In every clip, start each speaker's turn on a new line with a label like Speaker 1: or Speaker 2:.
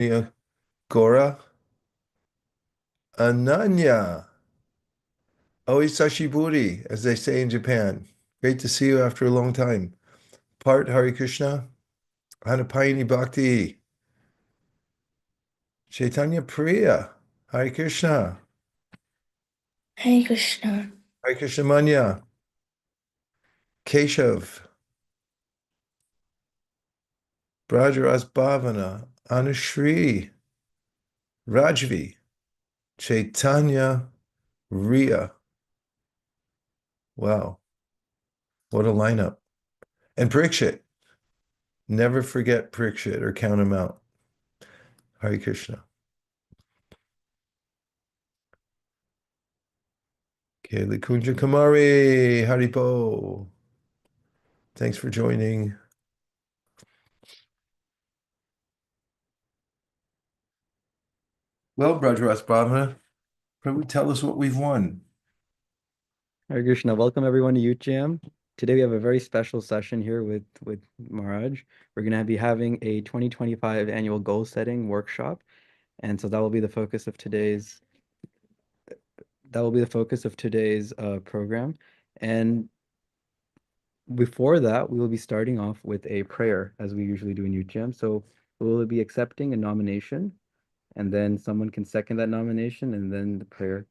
Speaker 1: Yeah, Gora, Ananya, Oisashiburi, as they say in Japan. Great to see you after a long time. Part Hare Krishna, Hanapayani Bhakti, Chaitanya Priya, Hare Krishna,
Speaker 2: Hare Krishna.
Speaker 1: Hare Krishna Manya, Keshav, Brajaras Bhavana, Anushri, Rajvi, Chaitanya, Riya. Wow, what a lineup. And Parikshit. Never forget Parikshit or count him out. Hare Krishna. Kaylee Kunja Kamari, Haripo. Thanks for joining. Well, Brajaras Bhavana, probably tell us what we've won.
Speaker 3: Hare Krishna, welcome everyone to Youth Jam. Today we have a very special session here with Maharaj. We're going to be having a 2025 annual goal setting workshop, and so that will be the focus of today's program. And before that, we will be starting off with a prayer, as we usually do in Youth Jam. So we'll be accepting a nomination, and then someone can second that nomination, and then the prayer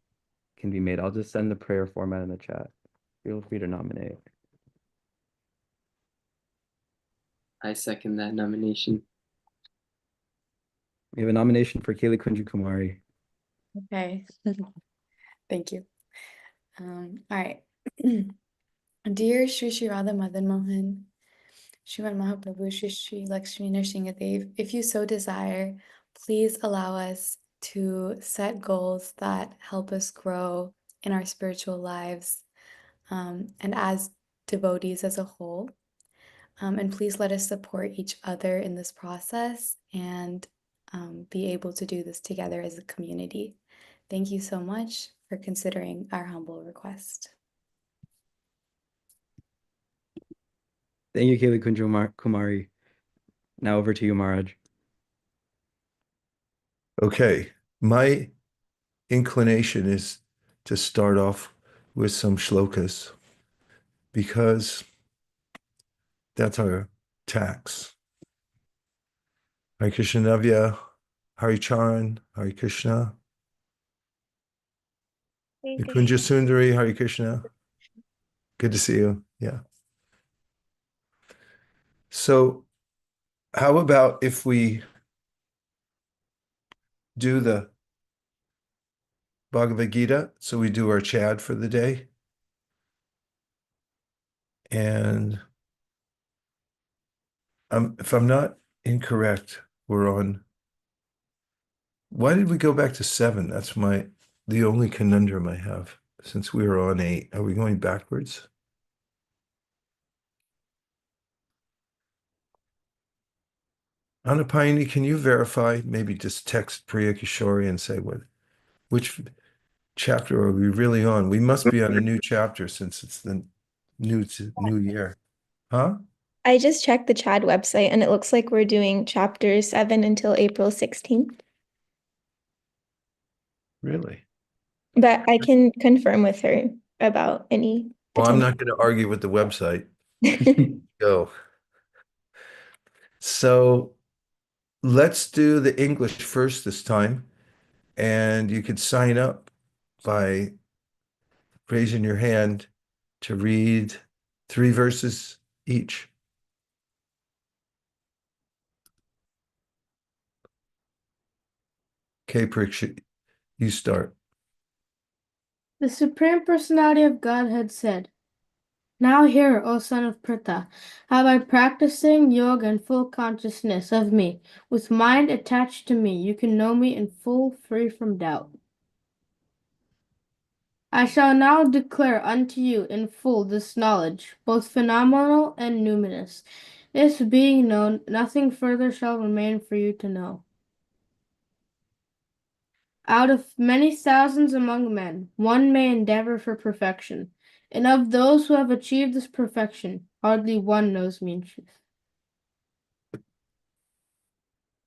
Speaker 3: can be made. I'll just send the prayer format in the chat. Feel free to nominate.
Speaker 4: I second that nomination.
Speaker 3: We have a nomination for Kaylee Kunju Kumari.
Speaker 2: Okay. Thank you. All right. Dear Shri Shri Radha Madan Mohan, Srimad Mahaprabhu, Shri Shri Lakshmi Nrsingadev, if you so desire, please allow us to set goals that help us grow in our spiritual lives and as devotees as a whole. And please let us support each other in this process and be able to do this together as a community. Thank you so much for considering our humble request.
Speaker 3: Thank you, Kaylee Kunju Kumari. Now over to you, Maharaj.
Speaker 1: Okay, my inclination is to start off with some shlokas because that's our tax. Hare Krishna Navya, Hari Charan, Hare Krishna. Nikunja Sundari, Hare Krishna. Good to see you. Yeah. So, how about if we do the Bhagavad Gita? So we do our chad for the day. And if I'm not incorrect, we're on. Why did we go back to 7? That's the only conundrum I have since we were on 8. Are we going backwards? Anapayani, can you verify? Maybe just text Priya Kishori and say which chapter are we really on? We must be on a new chapter since it's the new year. Huh?
Speaker 5: I just checked the CHAD website and it looks like we're doing chapter 7 until April 16th.
Speaker 1: Really?
Speaker 5: But I can confirm with her about any
Speaker 1: Well, I'm
Speaker 5: potential.
Speaker 1: not going to argue with the website. Go. So let's do the English first this time. And you could sign up by raising your hand to read 3 verses each. Okay, Parikshit, you start.
Speaker 6: The Supreme Personality of Godhead said, Now hear, O son of Pritha, how by practicing yoga and full consciousness of me, with mind attached to me, you can know me in full, free from doubt. I shall now declare unto you in full this knowledge, both phenomenal and numinous. This being known, nothing further shall remain for you to know. Out of many thousands among men, one may endeavor for perfection, and of those who have achieved this perfection, hardly one knows me in truth.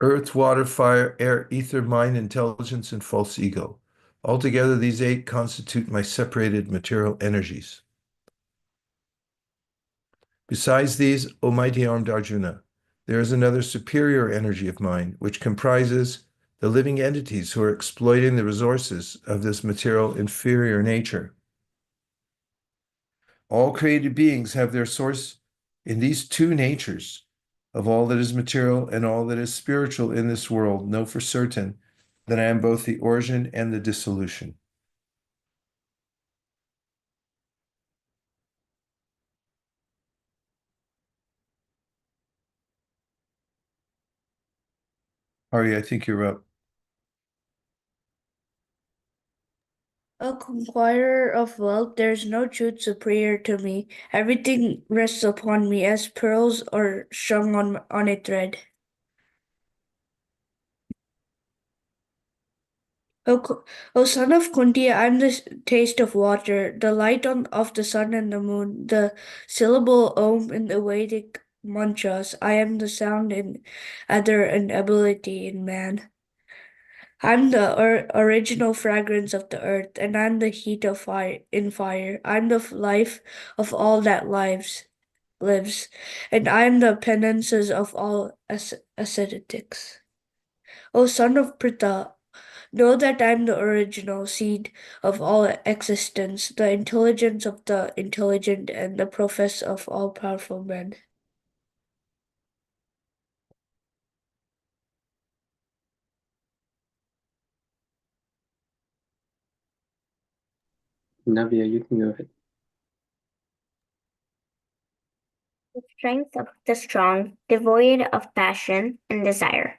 Speaker 1: earth, water, fire, air, ether, mind, intelligence, and false ego. Altogether, these 8 constitute my separated material energies. Besides these, O mighty armed Arjuna, there is another superior energy of mine, which comprises the living entities who are exploiting the resources of this material inferior nature. All created beings have their source in these 2 natures of all that is material and all that is spiritual in this world. Know for certain that I am both the origin and the dissolution. Ari, I think you're up.
Speaker 7: A conqueror of wealth, there is no truth superior to me. Everything rests upon me as pearls are strung on a thread. O son of Kunti, I am the taste of water, the light of the sun and the moon, the syllable Om in the Vedic mantras. I am the sound in ether and ability in man. I'm the original fragrance of the earth, and I'm the heat of fire in fire. I'm the life of all that lives, and I'm the penances of all ascetics. O son of Pritha, know that I'm the original seed of all existence, the intelligence of the intelligent, and the profess of all powerful men.
Speaker 4: Navya, you can go ahead.
Speaker 8: The strength of the strong, devoid of passion and desire.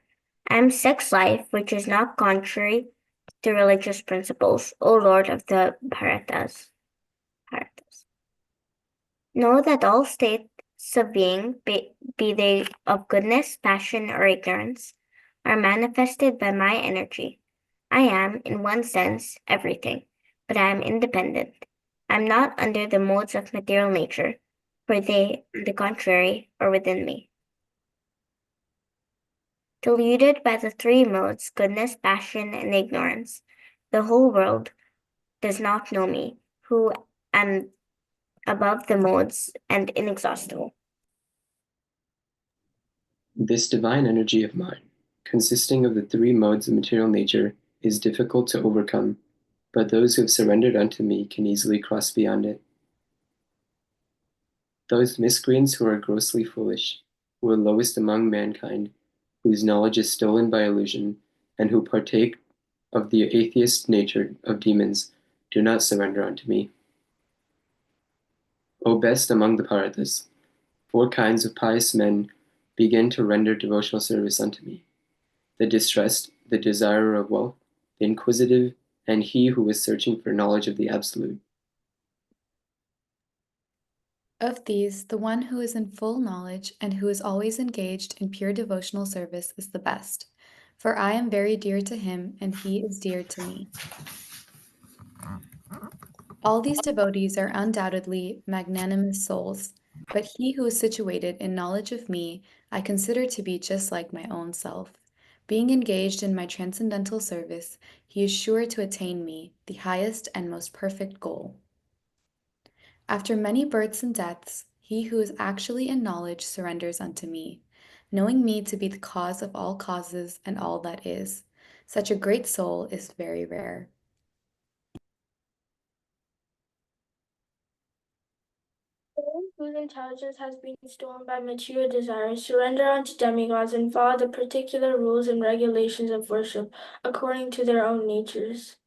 Speaker 8: I am sex life, which is not contrary to religious principles, O Lord of the Bharatas. Know that all states of being, be they of goodness, passion, or ignorance, are manifested by my energy. I am, in one sense, everything, but I am independent. I am not under the modes of material nature, for they, on the contrary, are within me. Deluded by the 3 modes, goodness, passion, and ignorance, the whole world does not know me, who am above the modes and inexhaustible.
Speaker 4: This divine energy of mine, consisting of the 3 modes of material nature, is difficult to overcome, but those who have surrendered unto me can easily cross beyond it. Those miscreants who are grossly foolish, who are lowest among mankind, whose knowledge is stolen by illusion, and who partake of the atheist nature of demons, do not surrender unto me. O best among the Paratas, 4 kinds of pious men begin to render devotional service unto me: the distressed, the desirer of wealth, the inquisitive, and he who is searching for knowledge of the Absolute.
Speaker 2: Of these, the one who is in full knowledge and who is always engaged in pure devotional service is the best, for I am very dear to him and he is dear to me. All these devotees are undoubtedly magnanimous souls, but he who is situated in knowledge of me I consider to be just like my own self. Being engaged in my transcendental service, he is sure to attain me, the highest and most perfect goal. After many births and deaths, he who is actually in knowledge surrenders unto me, knowing me to be the cause of all causes and all that is. Such a great soul is very rare.
Speaker 7: Those whose intelligence has been stolen by material desires surrender unto demigods and follow the particular rules and regulations of worship according to their own natures.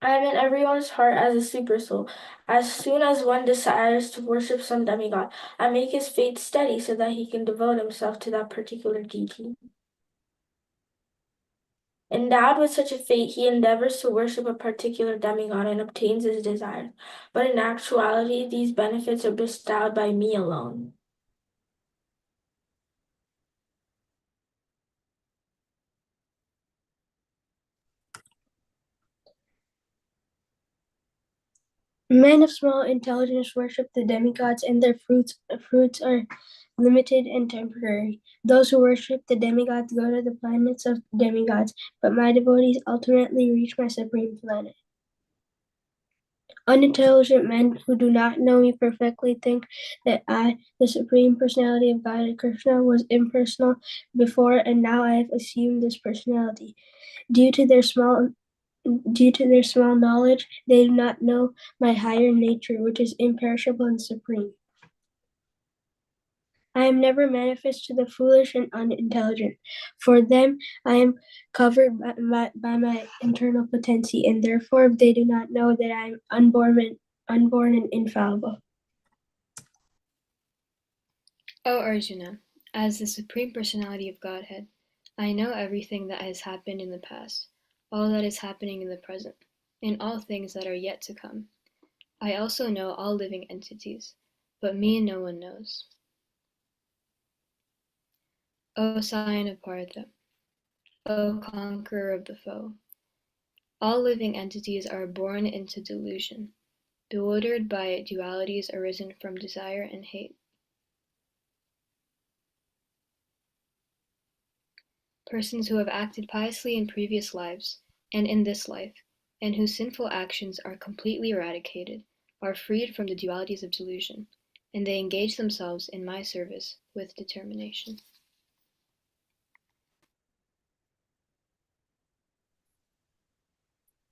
Speaker 7: I am in everyone's heart as a super soul. As soon as one desires to worship some demigod, I make his faith steady so that he can devote himself to that particular deity. Endowed with such a fate, he endeavors to worship a particular demigod and obtains his desires. But in actuality, these benefits are bestowed by me alone.
Speaker 6: Men of small intelligence worship the demigods, and their fruits are limited and temporary. Those who worship the demigods go to the planets of demigods, but my devotees ultimately reach my supreme planet. Unintelligent men who do not know me perfectly think that I, the Supreme Personality of Godhead Krishna, was impersonal before, and now I have assumed this personality. Due to their small knowledge, they do not know my higher nature, which is imperishable and supreme. I am never manifest to the foolish and unintelligent. For them, I am covered by my internal potency, and therefore they do not know that I am unborn and infallible.
Speaker 9: O Arjuna, as the Supreme Personality of Godhead, I know everything that has happened in the past, all that is happening in the present, and all things that are yet to come. I also know all living entities, but me no one knows. O Scion of Partha, O conqueror of the foe, all living entities are born into delusion, bewildered by dualities arisen from desire and hate. Persons who have acted piously in previous lives and in this life, and whose sinful actions are completely eradicated, are freed from the dualities of delusion, and they engage themselves in my service with determination.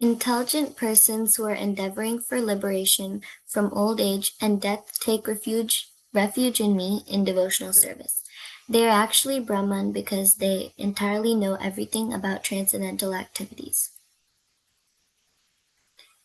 Speaker 8: Intelligent persons who are endeavoring for liberation from old age and death take refuge in me in devotional service. They are actually Brahman because they entirely know everything about transcendental activities.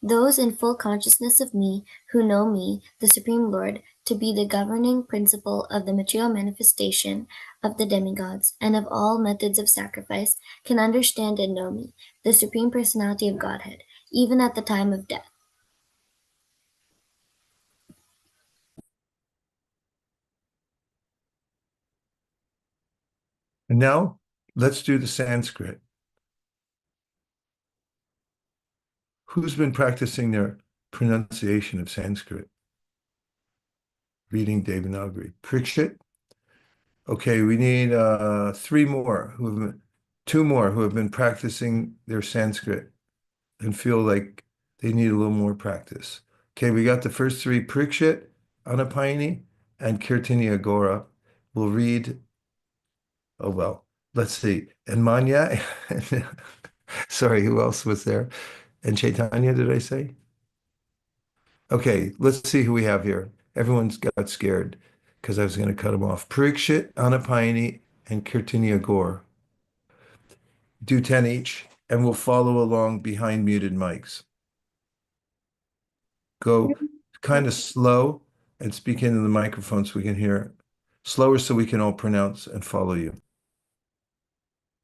Speaker 8: Those in full consciousness of me, who know me, the Supreme Lord, to be the governing principle of the material manifestation of the demigods and of all methods of sacrifice, can understand and know me, the Supreme Personality of Godhead, even at the time of death.
Speaker 1: And now let's do the Sanskrit. Who's been practicing their pronunciation of Sanskrit? Reading Devanagari. Prikshit? Okay, we need two more who have been practicing their Sanskrit and feel like they need a little more practice. Okay, we got the first three, Prikshit, Anapayani, and Kirtini Agora. We'll read, oh well, let's see. And Manya, sorry, who else was there? And Chaitanya, did I say? Okay, let's see who we have here. Everyone's got scared because I was going to cut them off. Parikshit, Anapayani, and Kirtini Agor. Do 10 each, and we'll follow along behind muted mics. Go kind of slow and speak into the microphone so we can hear. Slower so we can all pronounce and follow you.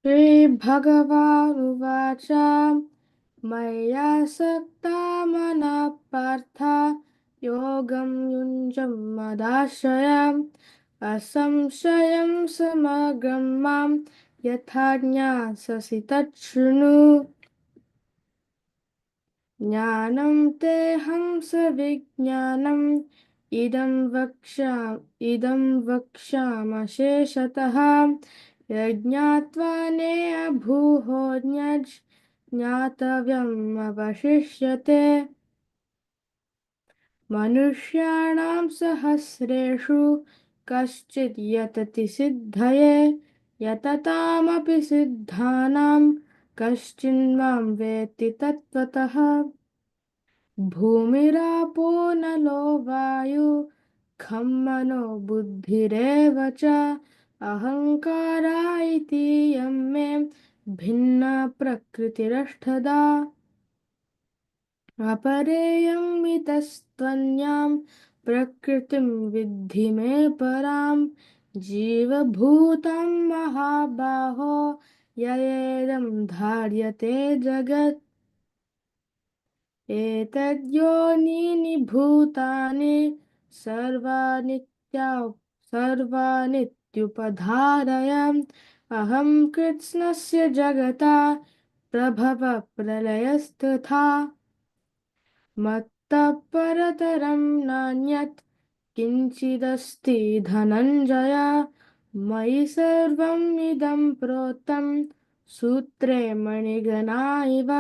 Speaker 6: श्रीभगवानुवाच मय्यासक्ता मनः पार्थ योगं युञ्जं मदाश्रयम् असंशयं समग्रं मां यथा ज्ञास्यसि तच्छृणु ज्ञानं तेऽहं सविज्ञानम् इदं वक्ष्यामशेषतः यज्ञात्वा नेऽभूः ज्ञातव्यम् अवशिष्यते मनुष्याणां सहस्रेषु कश्चित् यतति सिद्धये यततामपि सिद्धानां कश्चिन्मां वेत्ति तत्त्वतः भूमिरापो नलो वायु खं मनो बुद्धिरेव च अहङ्कारा इति यं मे भिन्ना प्रकृतिरष्टधा अपरेयमितस्त्वन्यां प्रकृतिं विद्धि मे परां जीवभूतं महाबाहो ययेदं धार्यते जगत् एतद्योनीनि भूतानि सर्वानित्युपधारय अहं कृत्स्नस्य जगता प्रभवः प्रलयस्तथा तत्परतरं नान्यत् किञ्चिदस्ति धनञ्जय मयि सर्वम् इदं प्रोतं सूत्रे मणिगणा इव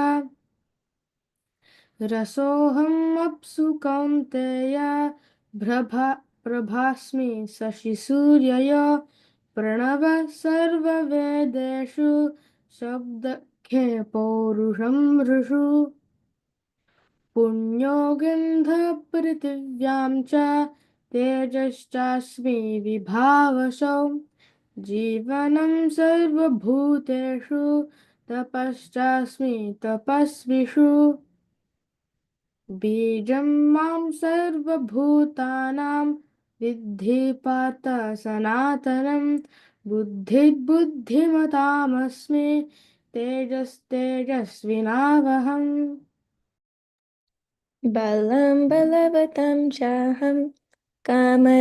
Speaker 6: रसोऽहम् अप्सु कौन्तेय प्रभास्मि शशिसूर्यय प्रणवः सर्ववेदेषु शब्दखे पौरुषं ऋषु पुण्यो गन्धः पृथिव्यां च तेजश्चास्मि विभावसौ जीवनं सर्वभूतेषु तपश्चास्मि तपस्विषु बीजं मां सर्वभूतानां विद्धि पार्थ सनातनं बुद्धिमतामस्मि तेजस्विनावहम्
Speaker 5: बलं बलवतं चाहं कामरागविवर्जितं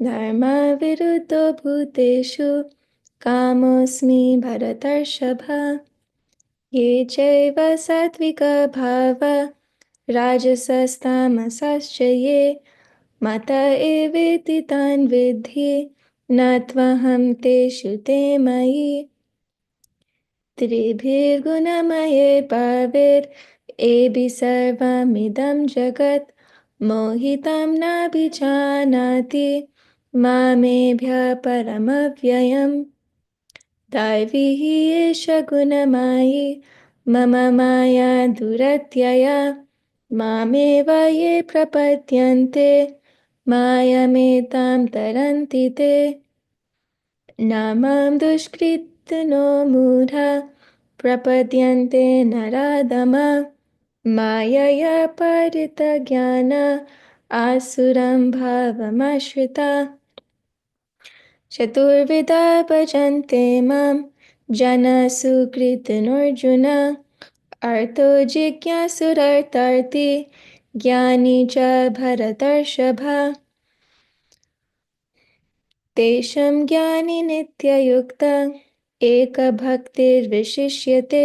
Speaker 5: धर्मविरुद्धो भूतेषु कामोऽस्मि भरतर्षभ ये चैव सात्विकभावा राजसस्तामसश्च ये मत एवेति तान् विद्धि न त्वहं तेषु ते मयि त्रिभिर्गुणमये पार्वैरेभिः सर्वमिदं जगत् मोहितं नाभिजानाति मामेभ्यः परमव्ययम् दैवी हि एषा गुणमायी मम माया दुरत्यया मामेव ये प्रपद्यन्ते मायामेतां तरन्ति ते न मां दुष्कृतिनो मूढा प्रपद्यन्ते नराधमा मायया परितज्ञाना आसुरं भावमाश्रिता चतुर्विधा भजन्ते मां जना सुकृतिनोऽर्जुन अर्थो जिज्ञासुरर्थार्थी ज्ञानी च भरतर्षभा तेषां ज्ञानी नित्ययुक्त एकभक्तिर्विशिष्यते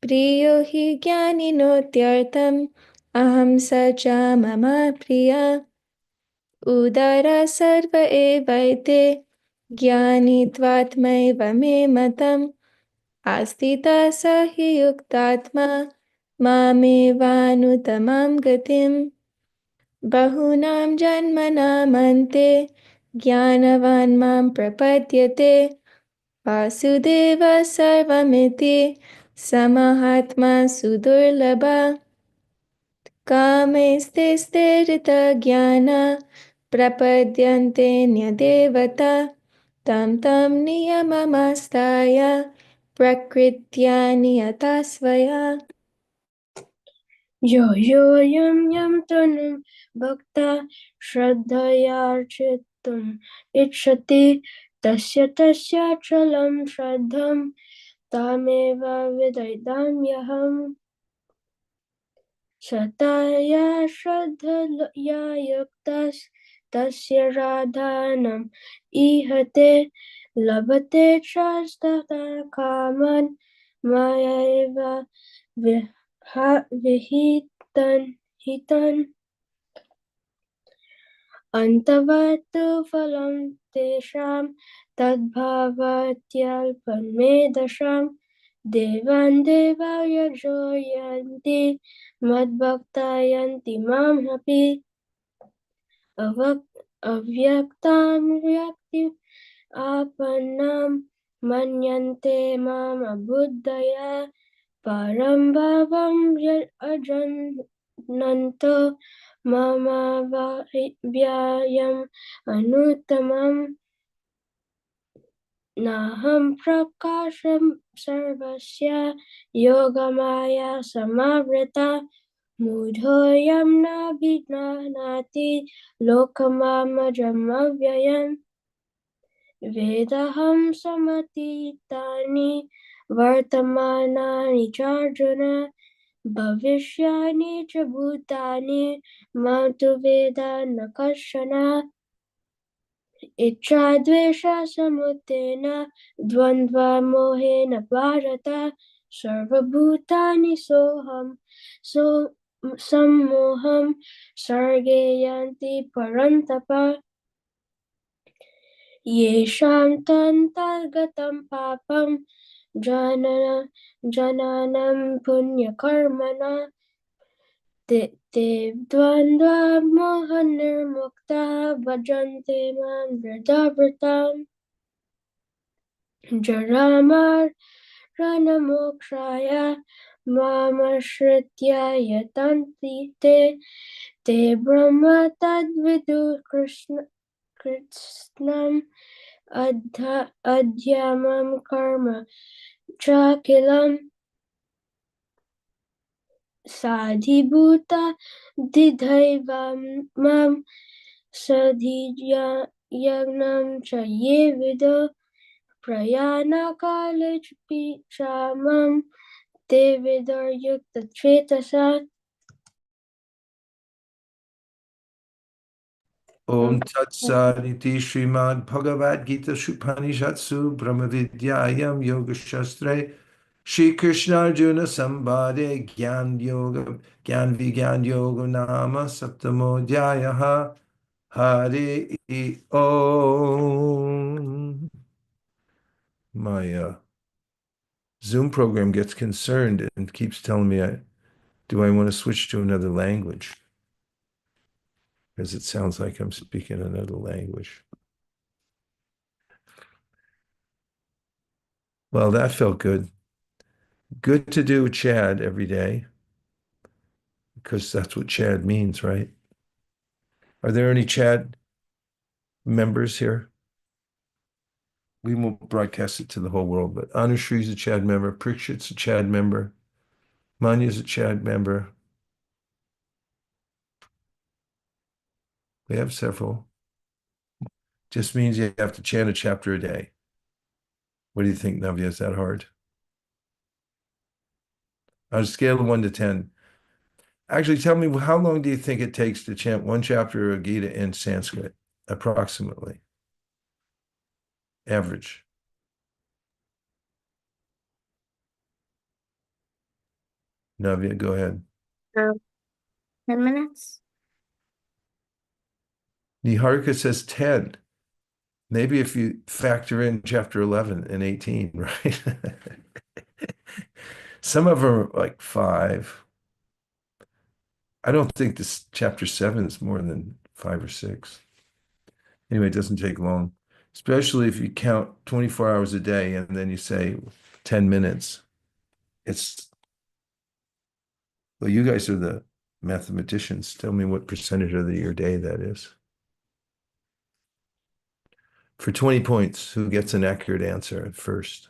Speaker 5: प्रियो हि ज्ञानिनोत्यर्थम् अहं स च मम प्रिया उदारा सर्व एवैते ज्ञानी त्वात्मैव मे मतम् आस्थिता स हि युक्तात्मा मामेवानुत्तमां गतिम् बहूनां जन्मनामन्ते ज्ञानवान् मां प्रपद्यते वासुदेव सर्वमिति समहात्मा सुदुर्लभा कामैस्ते प्रपद्यन्ते न्यदेवता तं तं नियममास्ताय प्रकृत्या नियता स्वया
Speaker 7: यो यो यं यं तनुं भक्ता श्रद्धयार्चितुम् इच्छति तस्य तस्याचलं श्रद्धं तामेव विदधाम्यहम् सतया श्रद्धया युक्तस्तस्य राधानम् ईहते लभते च कामान् मायैव विहितन् अन्तवत्तु फलं तेषां तद्भावत्यल्पमेधसां देवान् देवा यजो यन्ति मद्भक्ता यन्ति माम् अपि अव्यक्तां व्यक्तिम् आपन्नां मन्यन्ते माम् अबुद्धया परं भावं अजनन्तो मम व्ययम् अनुत्तमम् नाहं प्रकाशं सर्वस्य योगमाया समावृता मूढोऽयं नाभिजानाति लोकमामजम् अव्ययम् वेदाहं समतीतानि वर्तमानानि चार्जुन भविष्यानि च भूतानि मां तु वेद न कश्चन
Speaker 6: इच्छाद्वेषसमुत्तेन द्वन्द्वमोहेन भारत सर्वभूतानि सो सम्मोहं सर्गे यान्ति परन्तप येषां तन्तर्गतं पापं जनानं पुण्यकर्मणा ते द्वन्द्वमोहनिर्मुक्ता भजन्ते मां वृथावृताम् जरामरणमोक्षाय मामाश्रित्य यतन्ति ते ब्रह्म तद्विदुः कृत्स्नम् अध्यमं कर्म चाखिलम् साधिभूता धिदैवं सधियज्ञं च ये विदो प्रयाणकाले च मां ते विदुर्युक्तचेतसा
Speaker 1: Om Tat Saditi Srimad Bhagavad Gita Upanishadsu Brahma Vidyayam Yoga Shastre Shri Krishna Arjuna Sambade Gyan Yoga Gyan Vigyan Yoga Nama Saptamodhyayaha Hare Om. My Zoom program gets concerned and keeps telling me, do I want to switch to another language? Because it sounds like I'm speaking another language. Well, that felt good. Good to do Chad every day, because that's what Chad means, right? Are there any Chad members here? We won't broadcast it to the whole world, but Anushri's a Chad member, Prikshit's a Chad member, Manya's a Chad member. We have several. Just means you have to chant a chapter a day. What do you think, Navya? Is that hard? On a scale of 1 to 10. Actually, tell me, how long do you think it takes to chant one chapter of Gita in Sanskrit, approximately? Average. Navya, go ahead.
Speaker 8: 10 minutes?
Speaker 1: Niharika says 10. Maybe if you factor in chapter 11 and 18, right? Some of them are like 5. I don't think this chapter 7 is more than 5 or 6. Anyway, it doesn't take long, especially if you count 24 hours a day and then you say 10 minutes. Well, you guys are the mathematicians. Tell me what percentage of your day that is. For 20 points, who gets an accurate answer at first?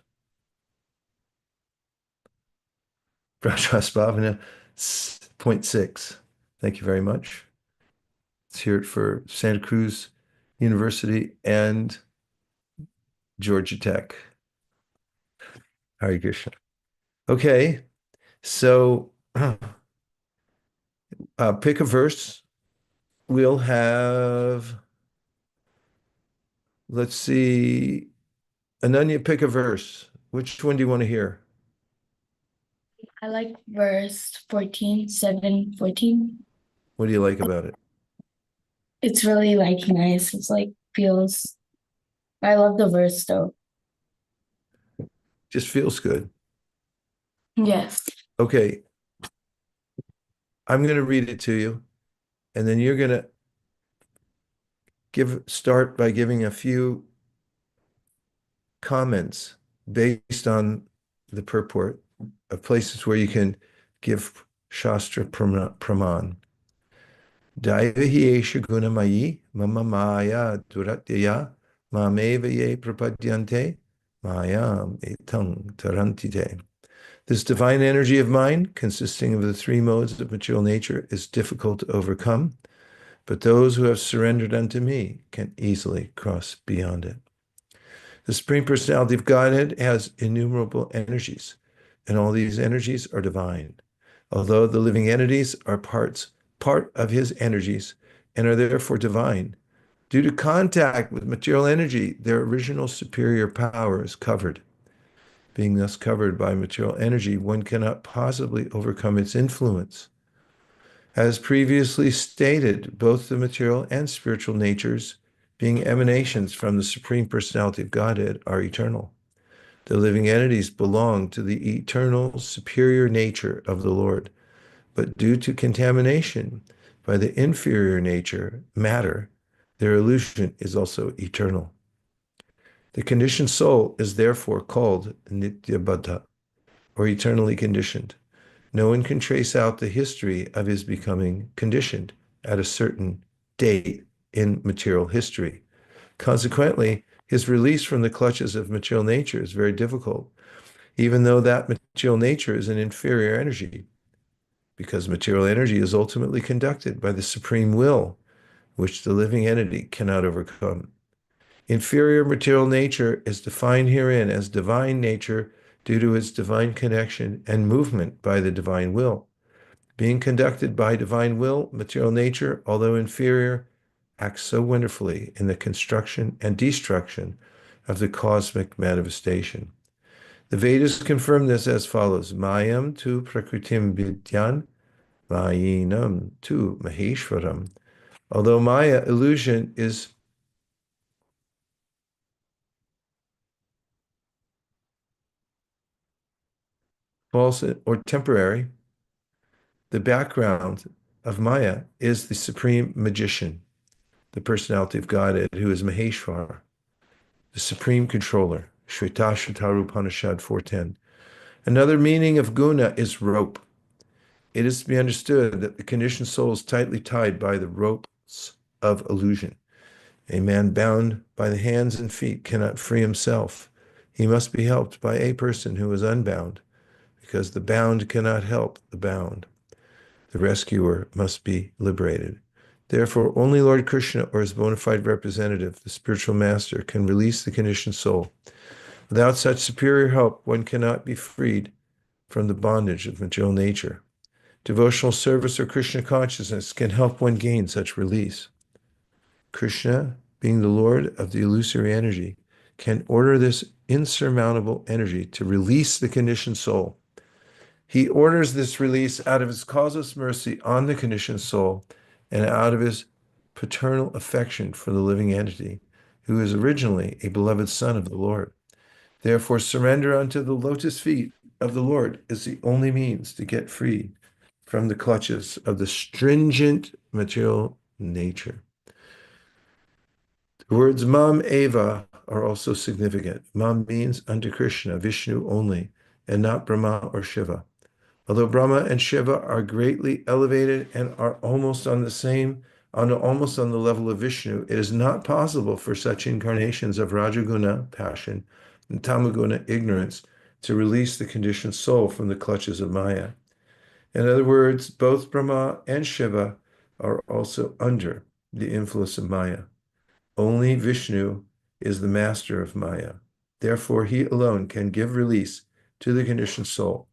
Speaker 1: Brajasbhavana, 0.6. Thank you very much. Let's hear it for Santa Cruz University and Georgia Tech. Hare Krishna. Okay, so pick a verse. We'll have, let's see, Ananya, pick a verse. Which one do you want to hear?
Speaker 2: I like verse 14, 7, 14.
Speaker 1: What do you like about it?
Speaker 2: It's really like nice. It's like feels, I love the verse though.
Speaker 1: Just feels good.
Speaker 2: Yes.
Speaker 1: Okay, I'm going to read it to you, and then you're going to start by giving a few comments based on the purport of places where you can give Shastra Praman. Daivahi esha gunamayi mama maya duratyaya mameva ye prapadyante mayam etang tarantite. This divine energy of mind, consisting of the 3 modes of material nature, is difficult to overcome, but those who have surrendered unto me can easily cross beyond it. The Supreme Personality of Godhead has innumerable energies, and all these energies are divine. Although the living entities are part of his energies and are therefore divine, Due to contact with material energy, their original superior power is covered. Being thus covered by material energy, one cannot possibly overcome its influence. As previously stated, both the material and spiritual natures, being emanations from the Supreme Personality of Godhead, are eternal. The living entities belong to the eternal superior nature of the Lord, but due to contamination by the inferior nature, matter, their illusion is also eternal. The conditioned soul is therefore called Nityabadha, or eternally conditioned. No one can trace out the history of his becoming conditioned at a certain date in material history. Consequently, his release from the clutches of material nature is very difficult, even though that material nature is an inferior energy, because material energy is ultimately conducted by the supreme will, which the living entity cannot overcome. Inferior material nature is defined herein as divine nature due to its divine connection and movement by the divine will. Being conducted by divine will, material nature, although inferior, acts so wonderfully in the construction and destruction of the cosmic manifestation. The Vedas confirm this as follows: Mayam tu prakritim vidyan, Mayinam tu maheshwaram. Although Maya illusion is false or temporary, the background of Maya is the supreme magician, the personality of Godhead, who is Maheshwar, the supreme controller. Shvetashvataru Upanishad 410. Another meaning of guna is rope. It is to be understood that the conditioned soul is tightly tied by the ropes of illusion. A man bound by the hands and feet cannot free himself. He must be helped by a person who is unbound, because the bound cannot help the bound. The rescuer must be liberated. Therefore, only Lord Krishna or his bona fide representative, the spiritual master, can release the conditioned soul. Without such superior help, one cannot be freed from the bondage of material nature. Devotional service or Krishna consciousness can help one gain such release. Krishna, being the Lord of the illusory energy, can order this insurmountable energy to release the conditioned soul. He orders this release out of his causeless mercy on the conditioned soul and out of his paternal affection for the living entity, who is originally a beloved son of the Lord. Therefore, surrender unto the lotus feet of the Lord is the only means to get free from the clutches of the stringent material nature. The words Mam Eva are also significant. Mam means unto Krishna, Vishnu only, and not Brahma or Shiva. Although Brahma and Shiva are greatly elevated and are almost on the level of Vishnu, it is not possible for such incarnations of Rajaguna, passion, and Tamaguna, ignorance, to release the conditioned soul from the clutches of Maya. In other words, both Brahma and Shiva are also under the influence of Maya. Only Vishnu is the master of Maya. Therefore, he alone can give release to the conditioned soul.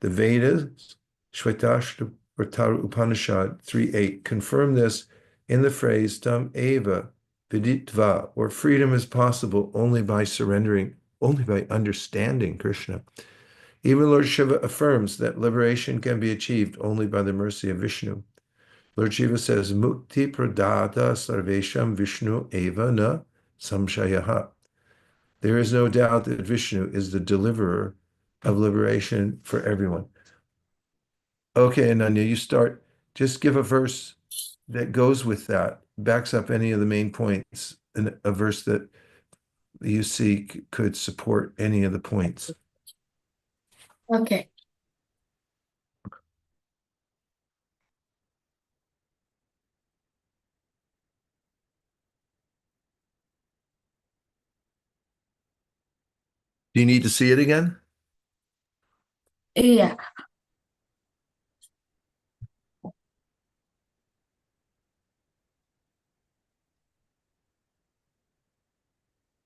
Speaker 1: The Vedas, Shvetashvataru Upanishad 3.8, confirm this in the phrase Tam Eva Viditva, where freedom is possible only by surrendering, only by understanding Krishna. Even Lord Shiva affirms that liberation can be achieved only by the mercy of Vishnu. Lord Shiva says, Mukti Pradata Sarvesham Vishnu Eva Na Samshayaha. There is no doubt that Vishnu is the deliverer of liberation for everyone. Okay, Ananya, you start. Just give a verse that goes with that, backs up any of the main points, and a verse that you see could support any of the points.
Speaker 6: Okay.
Speaker 1: Do you need to see it again?
Speaker 6: Yeah.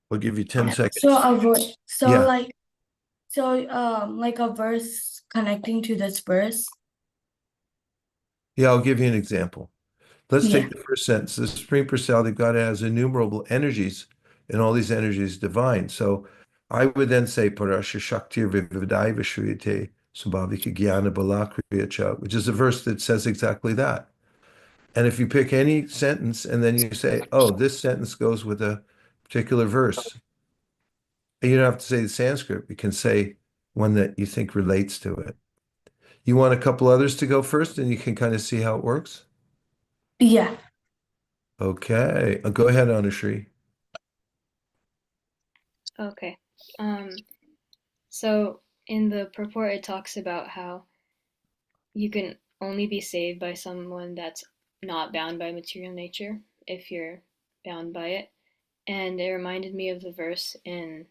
Speaker 1: We'll give you 10 seconds.
Speaker 6: So
Speaker 1: Yeah.
Speaker 6: like a verse connecting to this verse.
Speaker 1: Yeah, I'll give you an example. Let's
Speaker 6: Yeah.
Speaker 1: take the first sentence. The Supreme Personality of God has innumerable energies, and all these energies divine. So I would then say Parasha Shaktir Vividai Vishriyate Sambhavika Jnana Bala Kriya Cha, which is a verse that says exactly that. And if you pick any sentence and then you say, oh, this sentence goes with a particular verse, and you don't have to say the Sanskrit, you can say one that you think relates to it. You want a couple others to go first and you can kind of see how it works?
Speaker 6: Yeah.
Speaker 1: Okay. Go ahead, Anushri.
Speaker 9: Okay. So in the purport, it talks about how you can only be saved by someone that's not bound by material nature if you're bound by it. And it reminded me of the verse in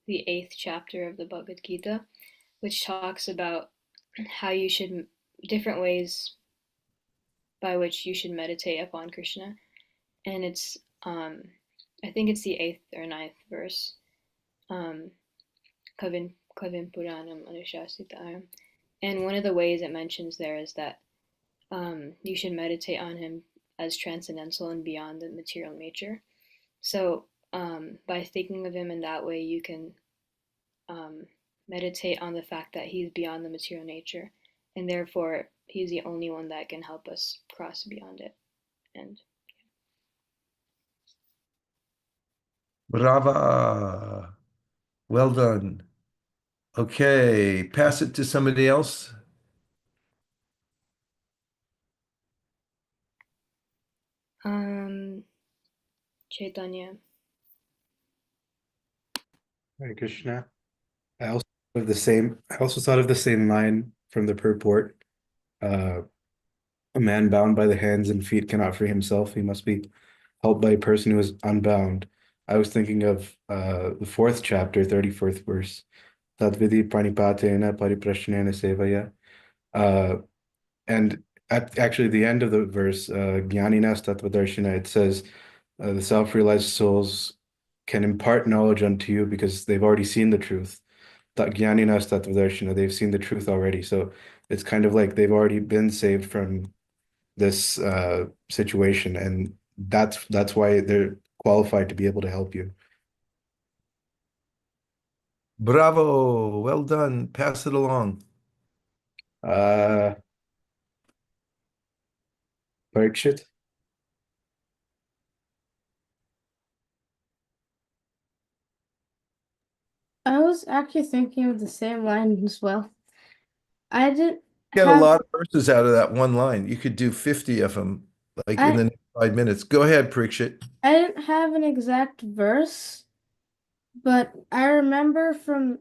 Speaker 9: the 8th chapter of the Bhagavad Gita, which talks about how you should, different ways by which you should meditate upon Krishna. And it's, I think it's the 8th or ninth verse. Um, Kavin Puranam Anushasitaram. And one of the ways it mentions there is that you should meditate on him as transcendental and beyond the material nature. So by thinking of him in that way, you can meditate on the fact that he's beyond the material nature, and therefore he's the only one that can help us cross beyond it. And
Speaker 1: Brava. Well done. Okay, pass it to somebody else.
Speaker 9: Chaitanya.
Speaker 3: Hare Krishna. I also thought of the same line from the purport. Uh, a man bound by the hands and feet cannot free himself. He must be helped by a person who is unbound. I was thinking of the fourth chapter, 34th verse. Tadvidi pranipatena pariprashnena sevaya. And at actually the end of the verse, Jnaninas Tattvadarshina, it says the self-realized souls can impart knowledge unto you because they've already seen the truth. Jnaninas Tattvadarshina, they've seen the truth already. So it's kind of like they've already been saved from this situation, and that's why they're qualified to be able to help you.
Speaker 1: Bravo. Well done. Pass it along.
Speaker 3: Uh, Parikshit.
Speaker 6: I was actually thinking of the same line as well. I didn't
Speaker 1: Get a
Speaker 6: have
Speaker 1: lot of verses out of that one line. You could do 50 of them, like in
Speaker 6: I
Speaker 1: the next 5 minutes. Go ahead, Parikshit.
Speaker 6: I didn't have an exact verse, but I remember from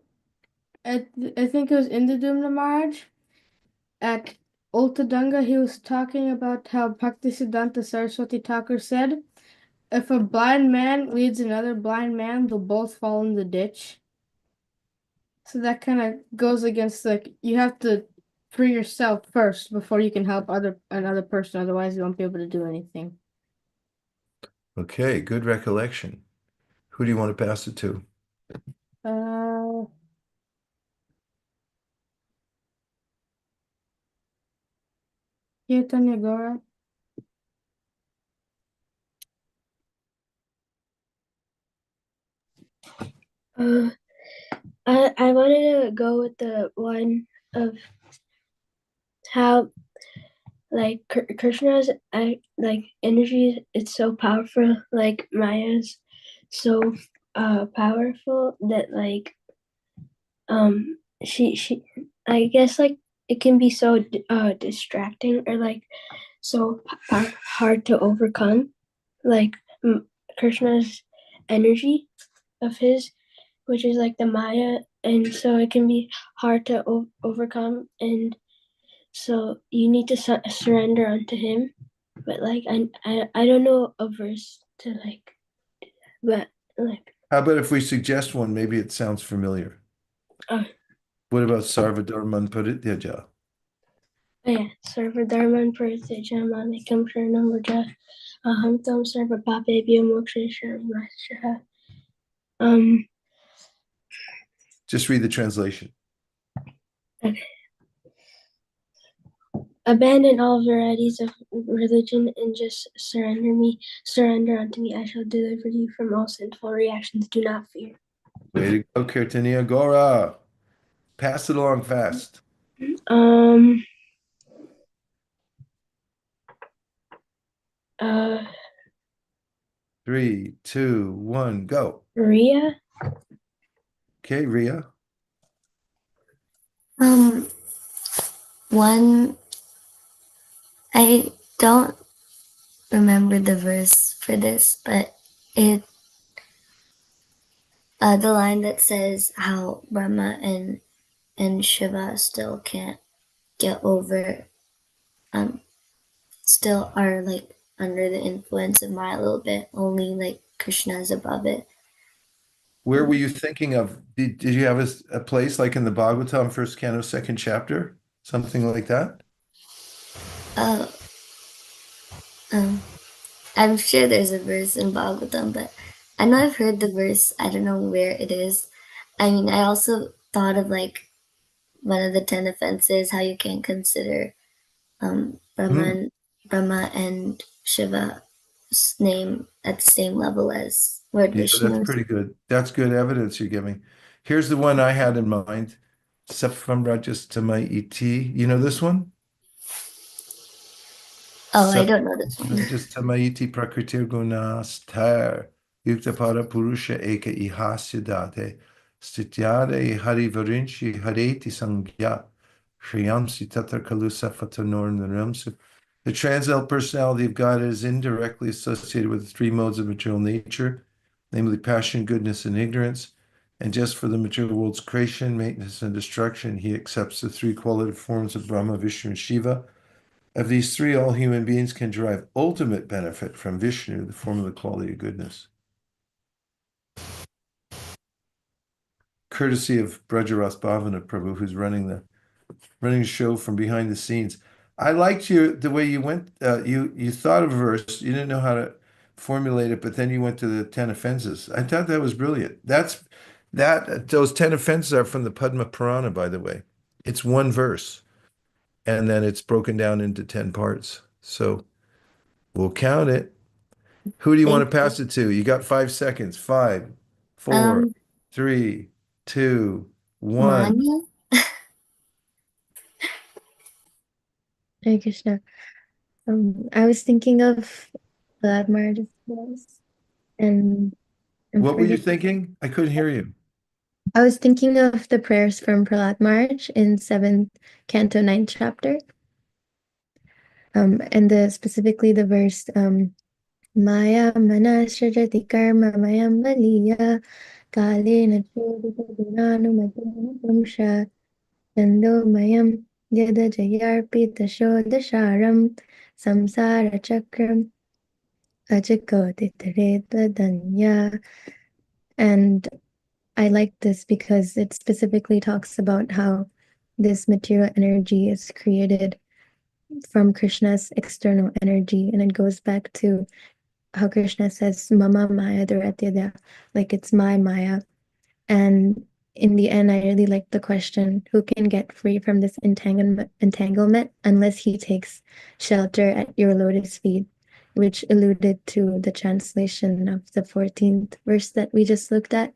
Speaker 6: I think it was in the Doom Maharaj at Ultadanga, he was talking about how Bhaktisiddhanta Saraswati Thakur said, if a blind man leads another blind man, they'll both fall in the ditch. So that kind of goes against like you have to free yourself first before you can help another person. Otherwise, you won't be able to do anything.
Speaker 1: Okay, good recollection. Who do you want to pass it to?
Speaker 6: Uh, Chaitanya Gora.
Speaker 7: Uh, I wanted to go with the one of how like Krishna's like energy it's so powerful, like Maya's so powerful that like she I guess like it can be so distracting or like so hard to overcome, like Krishna's energy of his, which is like the Maya, and so it can be hard to overcome, and so you need to surrender unto him. But like I don't know a verse to like, but like
Speaker 1: How about if we suggest one? Maybe it sounds familiar.
Speaker 7: uh,
Speaker 1: What about Sarvadharman Parityaja?
Speaker 7: oh yeah, Sarva Dharman Pratyajam Mamekam Sharanam Vraja Aham Tam Sarva Papebhyo Mokshesharam. Um,
Speaker 1: Just read the translation.
Speaker 7: okay.
Speaker 6: Abandon all varieties of religion and just surrender unto me. I shall deliver you from all sinful reactions. Do not fear.
Speaker 1: Way to go, Kirtania Gora. Pass it along fast.
Speaker 6: Um, uh,
Speaker 1: 3, 2, 1, go.
Speaker 6: Ria.
Speaker 1: Okay, Ria.
Speaker 10: One, I don't remember the verse for this, but it the line that says how Brahma and Shiva still can't get over, still are like under the influence of Maya a little bit. Only like Krishna is above it.
Speaker 1: Where were you thinking of? Did you have a place like in the Bhagavatam, first canto, second chapter? Something like that?
Speaker 10: Uh, um, I'm sure there's a verse in Bhagavatam, but I know I've heard the verse. I don't know where it is. I mean, I also thought of like one of the 10 offenses, how you can consider
Speaker 1: Hmm.
Speaker 10: Brahma and Shiva's name at the same level as Lord
Speaker 1: Yeah, that's
Speaker 10: Vishnu's.
Speaker 1: pretty good. That's good evidence you're giving. Here's the one I had in mind. Saffam Rajas Tamai Iti. You know this one?
Speaker 10: Oh, I don't know this one.
Speaker 1: Rajasthamayiti prakritir gunasthar yuktapada purusha eka ihasyadate stityade harivarinchi hareti sangya shriyamsi tatra kalusa fatanor naramsu. The transcendental personality of God is indirectly associated with the three modes of material nature, namely passion, goodness, and ignorance. And just for the material world's creation, maintenance, and destruction, he accepts the three qualitative forms of Brahma, Vishnu, and Shiva. Of these three, all human beings can derive ultimate benefit from Vishnu, the form of the quality of goodness. Courtesy of Brajaras Bhavana Prabhu, who's running the show from behind the scenes. I liked the way you went. You thought of a verse, you didn't know how to formulate it, but then you went to the 10 offenses. I thought that was brilliant. Those 10 offenses are from the Padma Purana, by the way. It's one verse, and then it's broken down into 10 parts. So we'll count it. Who do you want
Speaker 10: Thank
Speaker 1: to
Speaker 10: you.
Speaker 1: pass it to? You got 5 seconds. 5, 4,
Speaker 10: Um,
Speaker 1: 3, 2, 1.
Speaker 10: Manya?
Speaker 5: Hare Krishna. I was thinking of Vlad Marge's and I'm
Speaker 1: What were you
Speaker 5: forgetting.
Speaker 1: thinking? I couldn't hear you.
Speaker 5: I was thinking of the prayers from Prahlad Maharaj in 7th Canto 9th chapter. Specifically the verse Maya mana shrajati karma mayam baliya kalena chodita gunanumatena pumsha Nando mayam yada jayarpita shodasharam samsara chakram ajagoditare danya. And I like this because it specifically talks about how this material energy is created from Krishna's external energy. And it goes back to how Krishna says, Mama Maya Duratyada, like it's my Maya. And in the end, I really like the question, who can get free from this entanglement unless he takes shelter at your lotus feet, which alluded to the translation of the 14th verse that we just looked at,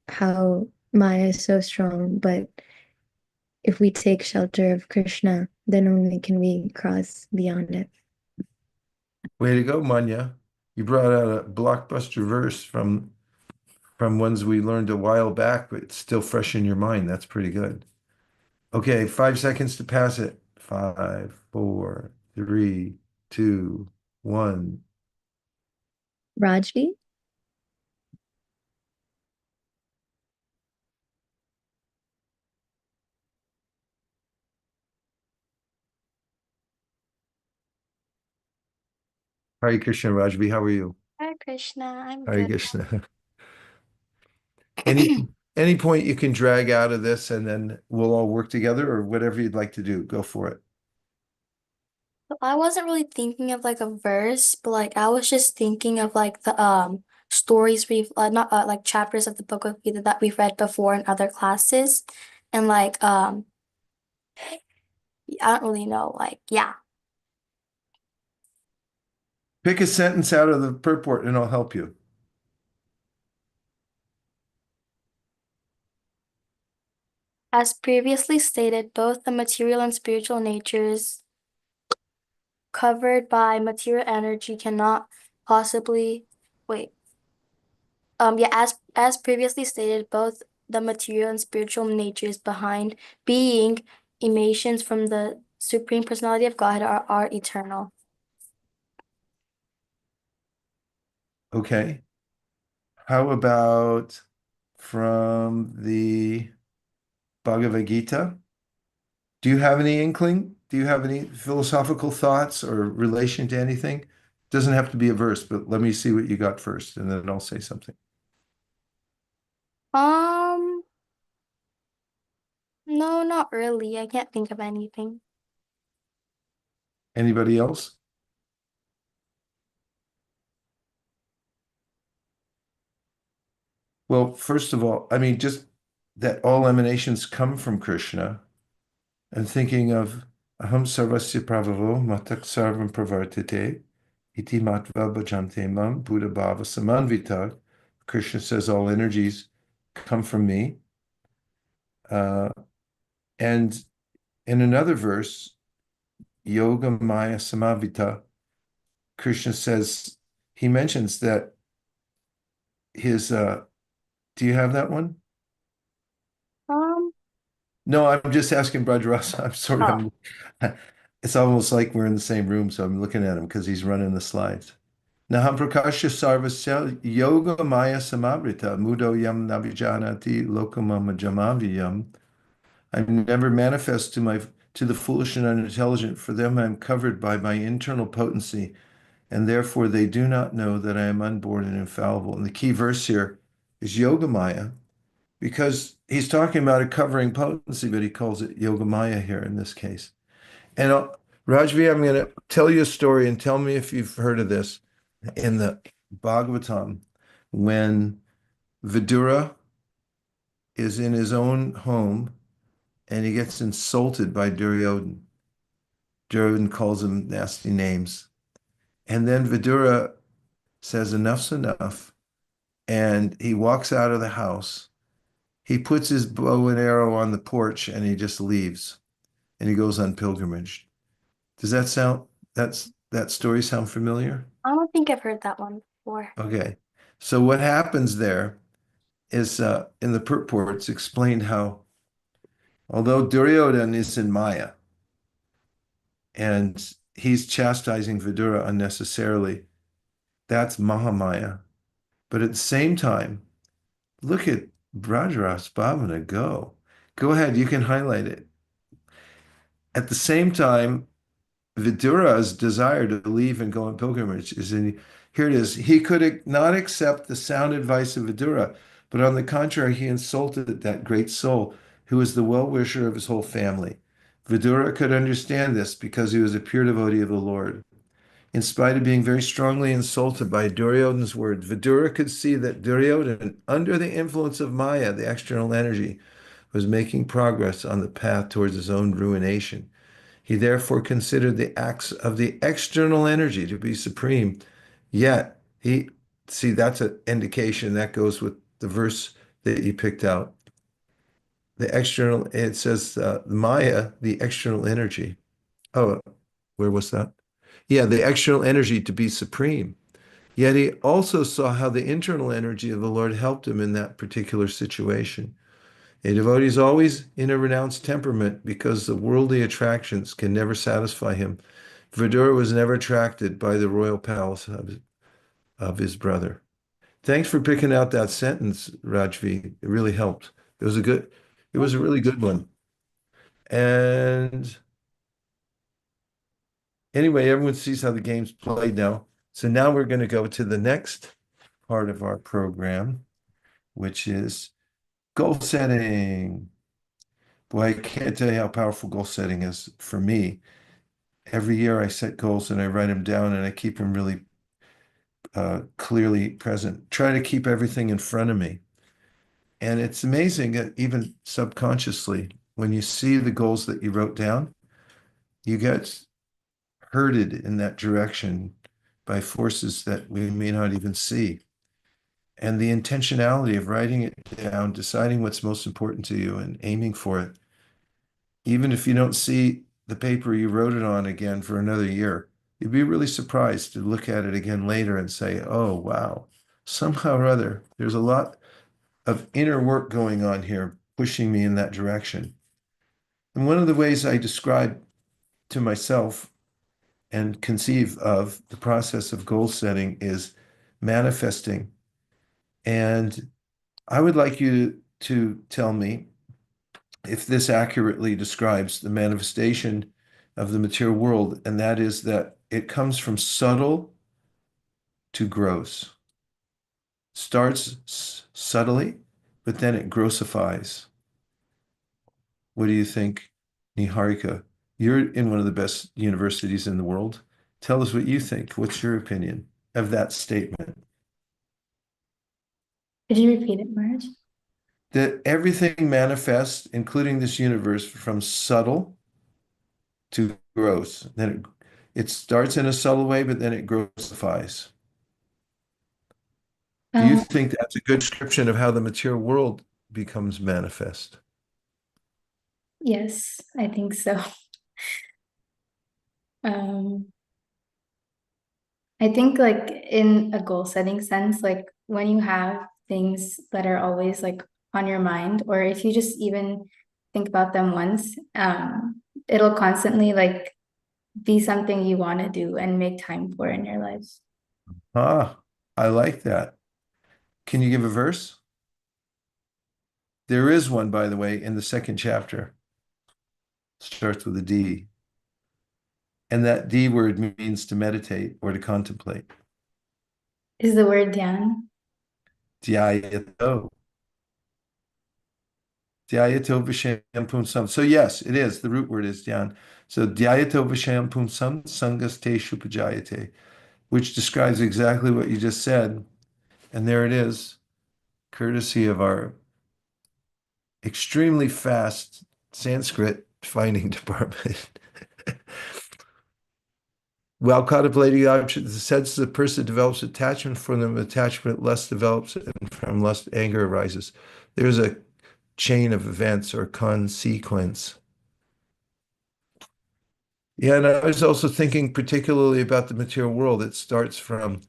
Speaker 5: how Maya is so strong, but if we take shelter of Krishna, then only can we cross beyond it.
Speaker 1: Way to go, Manya. You brought out a blockbuster verse from ones we learned a while back, but it's still fresh in your mind. That's pretty good. Okay, 5 seconds to pass it. 5, 4, 3, 2, 1.
Speaker 5: Rajvi?
Speaker 1: Hare Krishna, Rajvi. How are you?
Speaker 8: Hare Krishna, I'm
Speaker 1: Hare
Speaker 8: good.
Speaker 1: Krishna. Any any point you can drag out of this, and then we'll all work together, or whatever you'd like to do. Go for it.
Speaker 7: I wasn't really thinking of like a verse, but like I was just thinking of like the stories we've not like chapters of the Bhagavad Gita that we've read before in other classes. And like
Speaker 11: I don't really know. Like, yeah.
Speaker 1: Pick a sentence out of the purport and I'll help you.
Speaker 11: As previously stated, both the material and spiritual natures covered by material energy cannot possibly wait. Yeah, as previously stated, both the material and spiritual natures behind being emanations from the Supreme Personality of God are eternal.
Speaker 1: Okay. How about from the Bhagavad Gita? Do you have any inkling? Do you have any philosophical thoughts or relation to anything? Doesn't have to be a verse, but let me see what you got first, and then I'll say something.
Speaker 11: Um, no, not really. I can't think of anything.
Speaker 1: Anybody else? Well, first of all, I mean, just that all emanations come from Krishna, and thinking of Aham Sarvasya Prabhavo Matak Sarvam Pravartate Iti Matva Bhajante Mam Buddha Bhava Samanvita. Krishna says all energies come from me. Uh, and in another verse, Yoga Maya Samavita, Krishna says, he mentions that his, do you have that one?
Speaker 11: Um,
Speaker 1: No, I'm just asking Braj. I'm sorry.
Speaker 11: oh,
Speaker 1: It's almost like we're in the same room, so I'm looking at him because he's running the slides. Naham prakasha sarvasya yoga maya samavrita mudo yam navijanati lokamama jamaviyam. I'm never manifest to the foolish and unintelligent. For them I am covered by my internal potency, and therefore they do not know that I am unborn and infallible. And the key verse here is yoga maya, because he's talking about a covering potency, but he calls it yoga maya here in this case. And Rajvi, I'm going to tell you a story and tell me if you've heard of this. In the Bhagavatam, when Vidura is in his own home and he gets insulted by Duryodhana. Duryodhana calls him nasty names. And then Vidura says, enough's enough. And he walks out of the house. He puts his bow and arrow on the porch and he just leaves. And he goes on pilgrimage. Does that story sound familiar?
Speaker 11: I don't think I've heard that one before.
Speaker 1: Okay. So what happens there is in the purports explained how although Duryodhana is in Maya and he's chastising Vidura unnecessarily, that's Mahamaya. But at the same time, look at Brajaras Bhavana go. Go ahead, you can highlight it. At the same time, Vidura's desire to leave and go on pilgrimage is in here it is. He could not accept the sound advice of Vidura, but on the contrary, he insulted that great soul who was the well-wisher of his whole family. Vidura could understand this because he was a pure devotee of the Lord. In spite of being very strongly insulted by Duryodhana's words, Vidura could see that Duryodhana, under the influence of Maya, the external energy, was making progress on the path towards his own ruination. He therefore considered the acts of the external energy to be supreme. Yet, that's an indication that goes with the verse that you picked out. It says Maya, the external energy. Oh, where was that? Yeah, the external energy to be supreme. Yet he also saw how the internal energy of the Lord helped him in that particular situation. A devotee is always in a renounced temperament because the worldly attractions can never satisfy him. Vidura was never attracted by the royal palace of his brother. Thanks for picking out that sentence, Rajvi. It really helped. It was a really good one. And anyway, everyone sees how the game's played now. So now we're going to go to the next part of our program, which is goal setting. Boy, I can't tell you how powerful goal setting is for me. Every year I set goals and I write them down and I keep them really clearly present. Try to keep everything in front of me. And it's amazing that even subconsciously, when you see the goals that you wrote down, You get herded in that direction by forces that we may not even see. And the intentionality of writing it down, deciding what's most important to you and aiming for it, even if you don't see the paper you wrote it on again for another year, you'd be really surprised to look at it again later and say, oh, wow, somehow or other, there's a lot of inner work going on here, pushing me in that direction. And one of the ways I describe to myself and conceive of the process of goal setting is manifesting. And I would like you to tell me if this accurately describes the manifestation of the material world, and that is that it comes from subtle to gross. Starts subtly, but then it grossifies. What do you think, Niharika? You're in one of the best universities in the world. Tell us what you think. What's your opinion of that statement?
Speaker 2: Could you repeat it, Marge?
Speaker 1: That everything manifests, including this universe, from subtle to gross. Then it starts in a subtle way, but then it grossifies. Do you think that's a good description of how the material world becomes manifest?
Speaker 2: Yes, I think so. Um, I think like in a goal setting sense, like when you have things that are always like on your mind, or if you just even think about them once, it'll constantly like be something you want to do and make time for in your lives.
Speaker 1: Ah, I like that. Can you give a verse? There is one, by the way, in the second chapter. Starts with a D. And that D word means to meditate or to contemplate.
Speaker 2: Is the word dhyan?
Speaker 1: Dhyayato. Dhyayato vishayam punsam. So yes, it is. The root word is dhyan. So dhyayato vishayam punsam sangaste shupajayate, which describes exactly what you just said. And there it is, courtesy of our extremely fast Sanskrit finding department. While contemplating the object, the sense of the person develops attachment for them, attachment lust develops, and from lust, anger arises. There's a chain of events or consequence. Yeah, and I was also thinking particularly about the material world. It starts from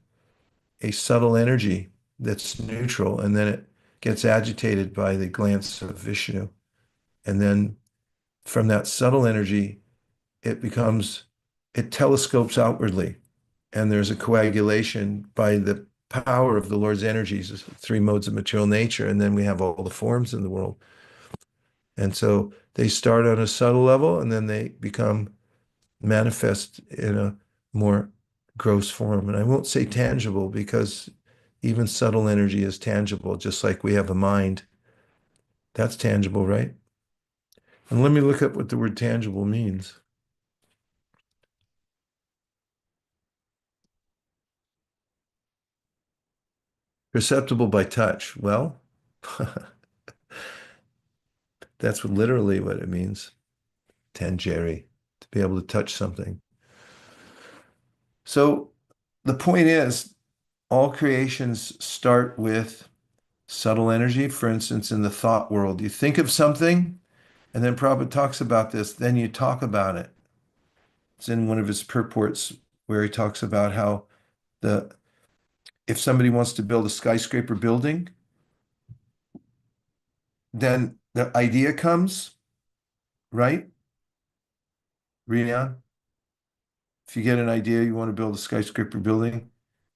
Speaker 1: a subtle energy that's neutral, and then it gets agitated by the glance of Vishnu. And then from that subtle energy, it becomes, it telescopes outwardly, and there's a coagulation by the power of the Lord's energies, three modes of material nature, and then we have all the forms in the world. And so they start on a subtle level, and then they become manifest in a more gross form. And I won't say tangible because even subtle energy is tangible, just like we have a mind. That's tangible, right? And let me look up what the word tangible means. Perceptible by touch. Well, that's literally what it means. Tangere, to be able to touch something. So the point is, all creations start with subtle energy. For instance, in the thought world, you think of something, and then Prabhupada talks about this, then you talk about it. It's in one of his purports where he talks about how the if somebody wants to build a skyscraper building, then the idea comes, right? Rian, if you get an idea, you want to build a skyscraper building,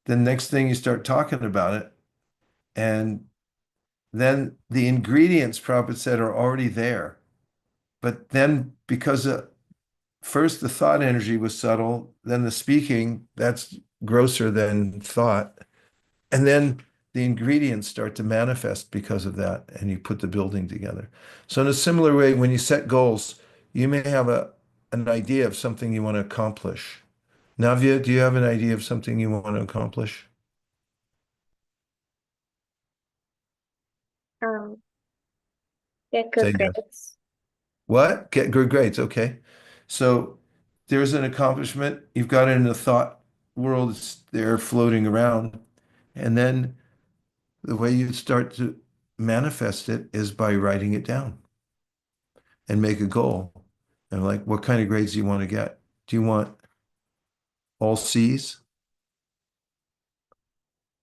Speaker 1: then next thing you start talking about it, and then the ingredients, Prabhupada said, are already there. But then because first the thought energy was subtle, then the speaking, that's grosser than thought. And then the ingredients start to manifest because of that, and you put the building together. So in a similar way, when you set goals, you may have an idea of something you want to accomplish. Navya, do you have an idea of something you want to accomplish?
Speaker 8: Um, get
Speaker 1: Say
Speaker 8: good
Speaker 1: yes.
Speaker 8: grades.
Speaker 1: What? Get good grades. Okay. So there's an accomplishment. You've got it in the thought world. It's there floating around. And then the way you start to manifest it is by writing it down and make a goal. And like, what kind of grades do you want to get? Do you want all C's?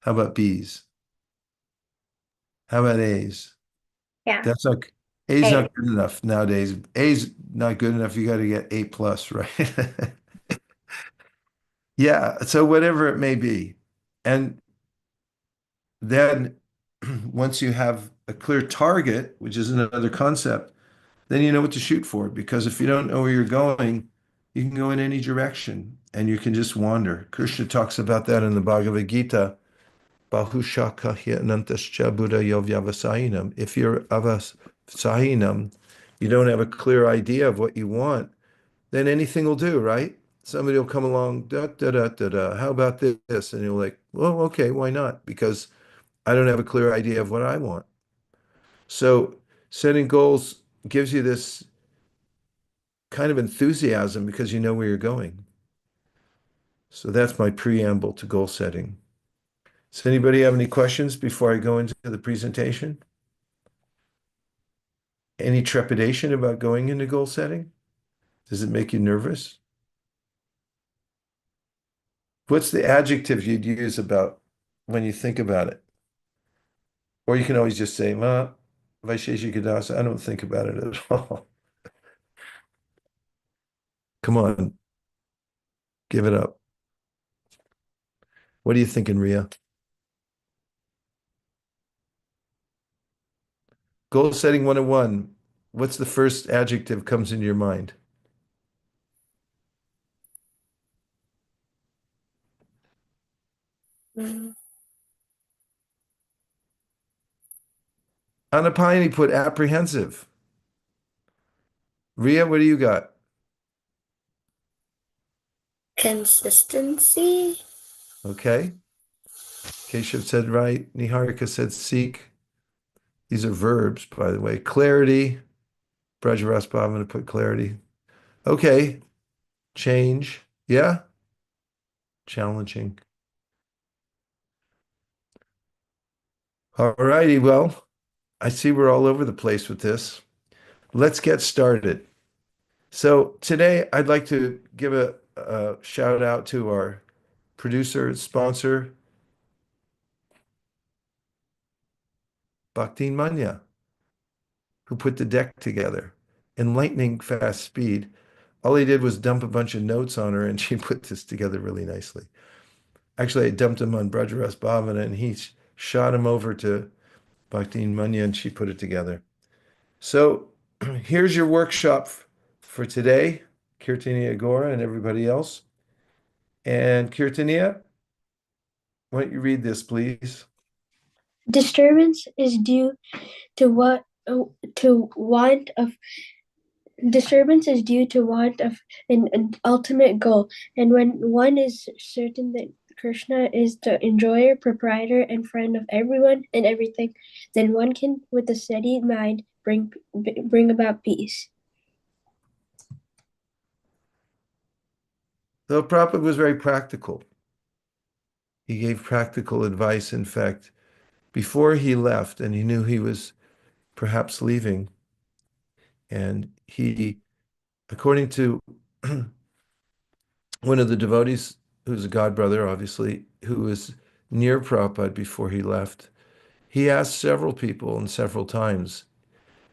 Speaker 1: How about B's? How about A's?
Speaker 8: Yeah.
Speaker 1: That's not A's
Speaker 8: A.
Speaker 1: not good enough nowadays. A's not good enough. You got to get A plus, right? Yeah. So whatever it may be. And then once you have a clear target, which is another concept, then you know what to shoot for. Because if you don't know where you're going, you can go in any direction and you can just wander. Krishna talks about that in the Bhagavad Gita. Bahushakahya anantascha Buddha yovyavasayanam. If you're avasayanam, you don't have a clear idea of what you want, then anything will do, right? Somebody will come along, da da da da da. How about this? And you're like, well, okay, why not? Because I don't have a clear idea of what I want. So setting goals gives you this kind of enthusiasm because you know where you're going. So that's my preamble to goal setting. Does anybody have any questions before I go into the presentation? Any trepidation about going into goal setting? Does it make you nervous? What's the adjective you'd use about when you think about it? Or you can always just say, Ma, Vaisheshikadasa, I don't think about it at all. Come on, give it up. What are you thinking, Ria? Goal setting 101. What's the first adjective comes into your mind?
Speaker 7: Mm,
Speaker 1: Anapani put apprehensive. Ria, what do you got?
Speaker 10: Consistency.
Speaker 1: Okay. Keshav said right. Niharika said seek. These are verbs, by the way. Clarity. Brajaraspa, I'm going to put clarity. Okay. Change. Yeah. Challenging. All righty. Well, I see we're all over the place with this. Let's get started. So today I'd like to give a shout out to our producer, sponsor, Bhaktin Manya, who put the deck together in lightning fast speed. All he did was dump a bunch of notes on her and she put this together really nicely. Actually, I dumped him on Brajaras Bhavana and he shot him over to Bhaktin Manya and she put it together. So here's your workshop for today, Kirtania Agora and everybody else. And Kirtania, why don't you read this, please?
Speaker 6: Disturbance is due to what to want of disturbance is due to want of an ultimate goal, and when one is certain that Krishna is the enjoyer, proprietor, and friend of everyone and everything, then one can, with a steady mind, bring about peace.
Speaker 1: So Prabhupada was very practical. He gave practical advice. In fact, before he left, and he knew he was perhaps leaving, and he, according to one of the devotees, who's a god brother, obviously, who was near Prabhupada before he left, he asked several people and several times,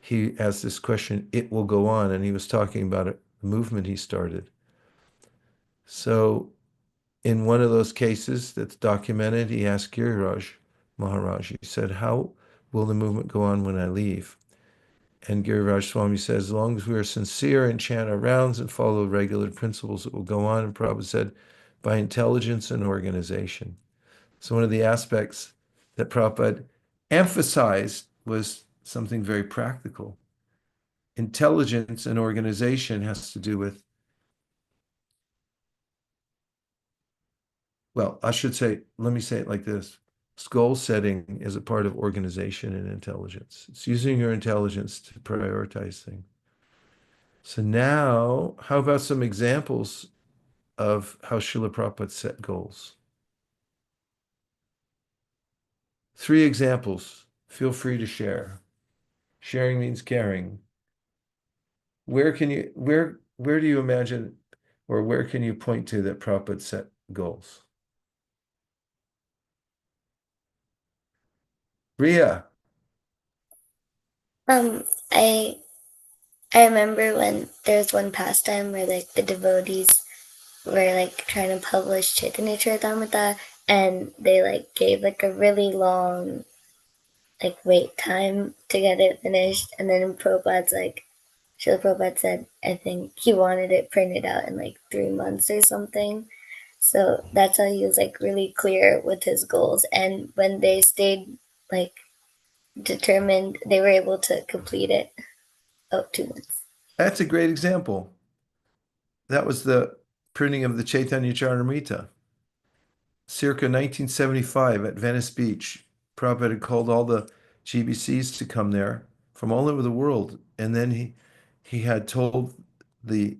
Speaker 1: he asked this question, it will go on, and he was talking about a movement he started. So in one of those cases that's documented, he asked Giriraj Maharaj, he said, how will the movement go on when I leave? And Giriraj Swami says, as long as we are sincere and chant our rounds and follow regular principles, it will go on. And Prabhupada said, by intelligence and organization. So one of the aspects that Prabhupada emphasized was something very practical. Intelligence and organization has to do with, well, I should say, let me say it like this. Goal setting is a part of organization and intelligence. It's using your intelligence to prioritize things. So now, how about some examples of how Srila Prabhupada set goals? 3 examples. Feel free to share. Sharing means caring. Where do you imagine or where can you point to that Prabhupada set goals? Ria,
Speaker 10: Um, I I remember when there's one pastime where like the devotees were like trying to publish Chaitanya Charitamrita, and they like gave like a really long like wait time to get it finished, and then Prabhupada's like Srila Prabhupada said I think he wanted it printed out in like 3 months or something. So that's how he was like really clear with his goals, and when they stayed like determined, they were able to complete it. Oh, 2 months.
Speaker 1: that's a great example. That was the printing of the Chaitanya Charitamrita. Circa 1975 at Venice Beach. Prabhupada had called all the GBCs to come there from all over the world. And then he had told the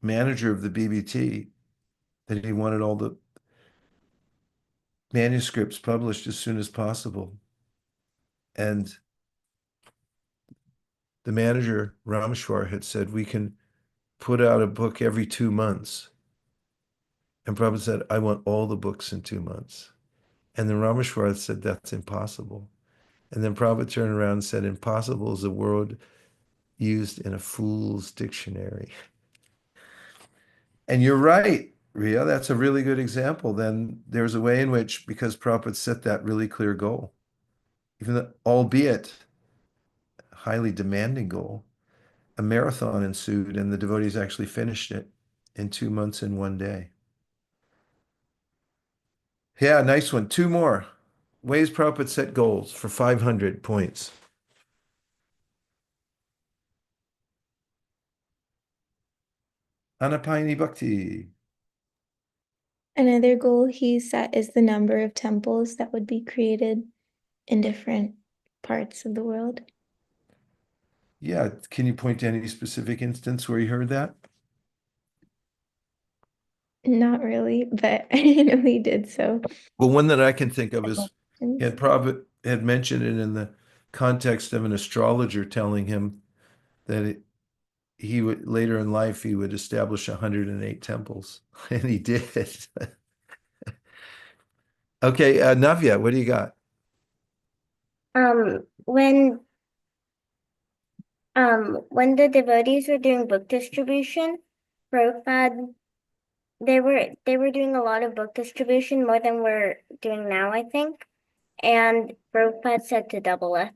Speaker 1: manager of the BBT that he wanted all the manuscripts published as soon as possible. And the manager, Rameshwar, had said, we can put out a book every 2 months. And Prabhupada said, I want all the books in 2 months. And then Rameshwar said, that's impossible. And then Prabhupada turned around and said, impossible is a word used in a fool's dictionary. And you're right, Ria, that's a really good example. Then there's a way in which, because Prabhupada set that really clear goal, even though, albeit highly demanding goal, a marathon ensued and the devotees actually finished it in 2 months and 1 day. Yeah, nice one. 2 more. Ways Prabhupada set goals for 500 points. Anapayani Bhakti.
Speaker 5: Another goal he set is the number of temples that would be created in different parts of the world.
Speaker 1: Yeah, can you point to any specific instance where you heard that?
Speaker 5: Not really, but I know he did so.
Speaker 1: Well, one that I can think of is
Speaker 5: Several
Speaker 1: Prabhupada had mentioned it in the context of an astrologer telling him that he would later in life he would establish 108 temples, and he did. Okay, Navya, what do you got?
Speaker 8: When when the devotees were doing book distribution, Prabhupada, they were doing a lot of book distribution, more than we're doing now, I think. And Prabhupada said to double it.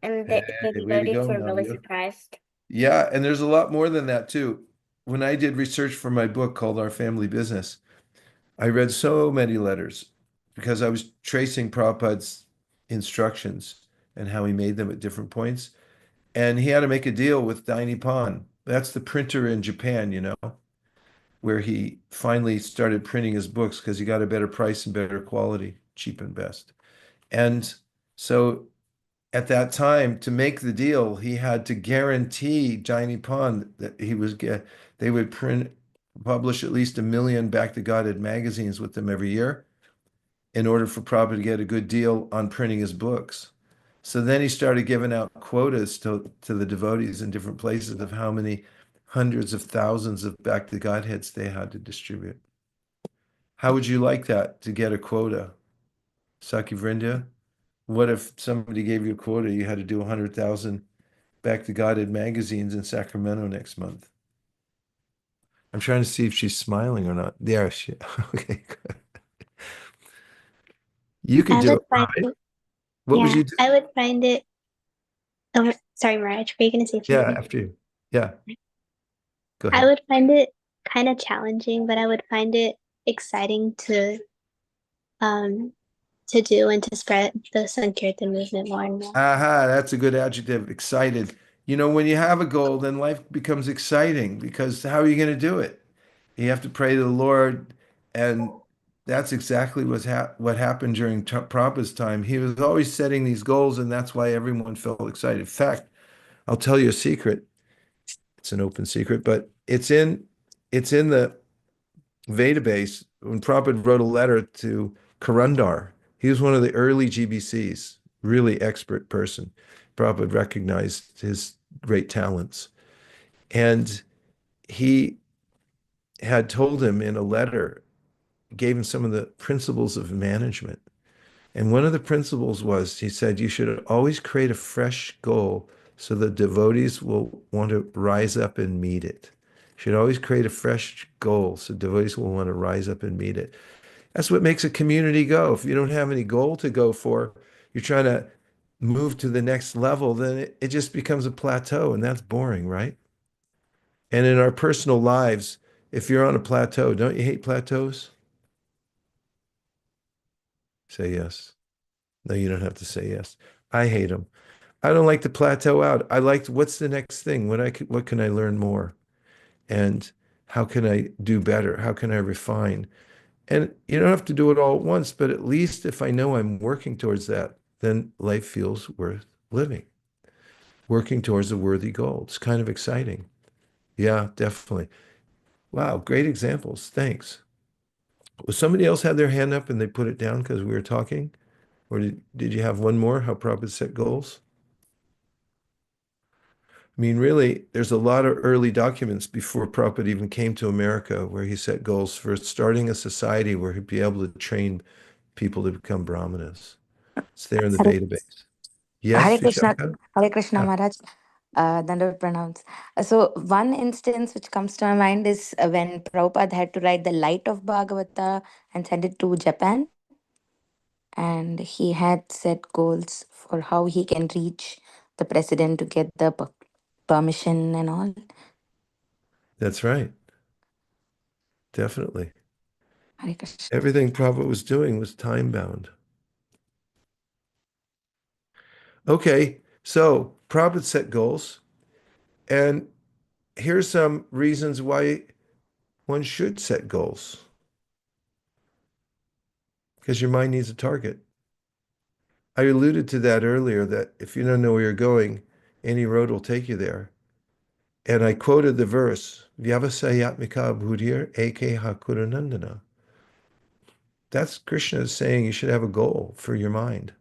Speaker 8: And the
Speaker 1: Hey, way to
Speaker 8: devotees
Speaker 1: go,
Speaker 8: were really
Speaker 1: Navya.
Speaker 8: surprised.
Speaker 1: Yeah, and there's a lot more than that too. When I did research for my book called Our Family Business, I read so many letters because I was tracing Prabhupada's instructions and how he made them at different points. And he had to make a deal with Dainippon. That's the printer in Japan, where he finally started printing his books because he got a better price and better quality, cheap and best. And so at that time, to make the deal, he had to guarantee Dainippon that they would publish at least 1 million Back to Godhead magazines with them every year in order for Prabhupada to get a good deal on printing his books. So then he started giving out quotas to the devotees in different places of how many hundreds of thousands of Back to Godheads they had to distribute. How would you like that to get a quota, Saki Vrinda? What if somebody gave you a quota, you had to do 100,000 Back to Godhead magazines in Sacramento next month? I'm trying to see if she's smiling or not. There she. Okay, good. You could
Speaker 12: I
Speaker 1: do
Speaker 12: would
Speaker 1: it,
Speaker 12: find
Speaker 1: right?
Speaker 12: it,
Speaker 1: What would
Speaker 12: yeah,
Speaker 1: you do?
Speaker 12: I would find it. Oh, sorry, Mirage, were you going to say
Speaker 1: Yeah,
Speaker 12: something?
Speaker 1: after you. Yeah, go
Speaker 12: I
Speaker 1: ahead.
Speaker 12: would find it kind of challenging, but I would find it exciting um to do and to spread the Sankirtan movement more and more.
Speaker 1: Aha, that's a good adjective, excited. When you have a goal, then life becomes exciting because how are you going to do it? You have to pray to the Lord, and that's exactly what happened during Prabhupada's time. He was always setting these goals, and that's why everyone felt excited. In fact, I'll tell you a secret. It's an open secret, but it's in the Veda base. When Prabhupada wrote a letter to Karundar, he was one of the early GBCs, really expert person. Prabhupada recognized his great talents. And he had told him in a letter, gave him some of the principles of management. And one of the principles was, he said, you should always create a fresh goal so the devotees will want to rise up and meet it. You should always create a fresh goal so devotees will want to rise up and meet it. That's what makes a community go. If you don't have any goal to go for, you're trying to move to the next level, then it just becomes a plateau, and that's boring, right? And in our personal lives, if you're on a plateau, don't you hate plateaus? Say yes. No, you don't have to say yes. I hate them. I don't like to plateau out. I like what's the next thing? What can I learn more? And how can I do better? How can I refine? And you don't have to do it all at once, but at least if I know I'm working towards that, then life feels worth living. Working towards a worthy goal. It's kind of exciting. Yeah, definitely. Wow, great examples. Thanks. Was somebody else had their hand up and they put it down because we were talking? Or did you have one more? How Prabhupada set goals? I mean, really, there's a lot of early documents before Prabhupada even came to America where he set goals for starting a society where he'd be able to train people to become brahmanas. It's there in the
Speaker 13: Hare,
Speaker 1: Veda base. Yes, Vishaka?
Speaker 13: Hare Krishna
Speaker 1: Yeah,
Speaker 13: Maharaj, Dandavad Pranams. So one instance which comes to my mind is when Prabhupada had to write the light of Bhagavata and send it to Japan, and he had set goals for how he can reach the president to get the permission and all.
Speaker 1: that's right. Definitely.
Speaker 13: Hare Krishna.
Speaker 1: Everything Prabhupada was doing was time bound. Okay, so Prabhupada set goals, and here's some reasons why one should set goals. Because your mind needs a target. I alluded to that earlier, that if you don't know where you're going, any road will take you there. And I quoted the verse, Vyavasayatmika Bhudir Eke Hakurunandana. That's Krishna saying you should have a goal for your mind.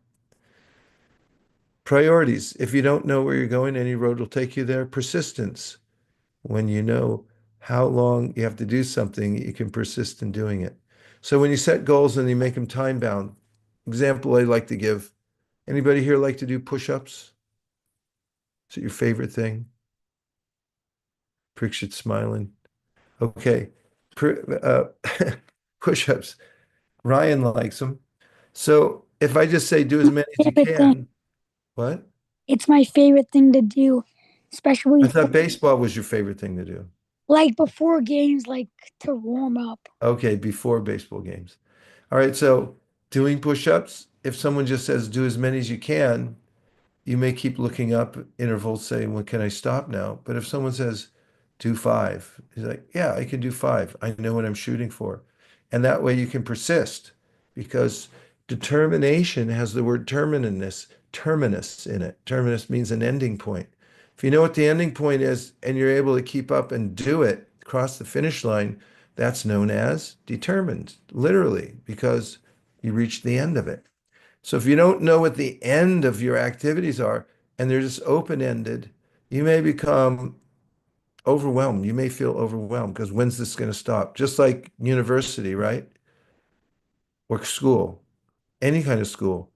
Speaker 1: Priorities. If you don't know where you're going, any road will take you there. Persistence. When you know how long you have to do something, you can persist in doing it. So when you set goals and you make them time bound, example I like to give, anybody here like to do push-ups? Is it your favorite thing? Parikshit smiling. Okay. Push-ups. Ryan likes them. So if I just say do as many as you
Speaker 14: Favorite thing.
Speaker 1: can, what?
Speaker 14: It's my favorite thing to do,
Speaker 1: I
Speaker 14: especially
Speaker 1: thought baseball was your favorite thing to do.
Speaker 14: like before games, like to warm up.
Speaker 1: Okay, before baseball games. All right, so doing push-ups, if someone just says do as many as you can, you may keep looking up intervals saying, well, can I stop now? But if someone says, do five, he's like, yeah, I can do five. I know what I'm shooting for. And that way you can persist because determination has the word terminus in it. Terminus means an ending point. If you know what the ending point is and you're able to keep up and do it, cross the finish line, that's known as determined, literally, because you reached the end of it. So if you don't know what the end of your activities are and they're just open-ended, you may become overwhelmed. You may feel overwhelmed because when's this going to stop? Just like university, right? Or school, any kind of school.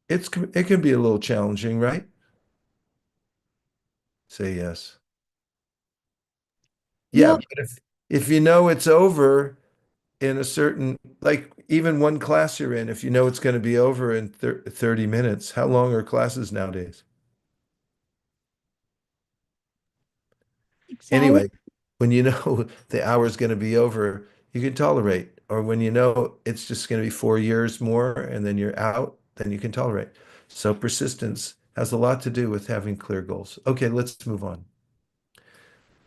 Speaker 1: It can be a little challenging, right? Say yes. Yeah,
Speaker 14: Yep,
Speaker 1: but if you know it's over in a certain, like even one class you're in, if you know it's going to be over in 30 minutes, how long are classes nowadays?
Speaker 14: exactly.
Speaker 1: Anyway, when you know the hour is going to be over, you can tolerate. Or when you know it's just going to be 4 years more and then you're out, then you can tolerate. So persistence has a lot to do with having clear goals. Okay, let's move on.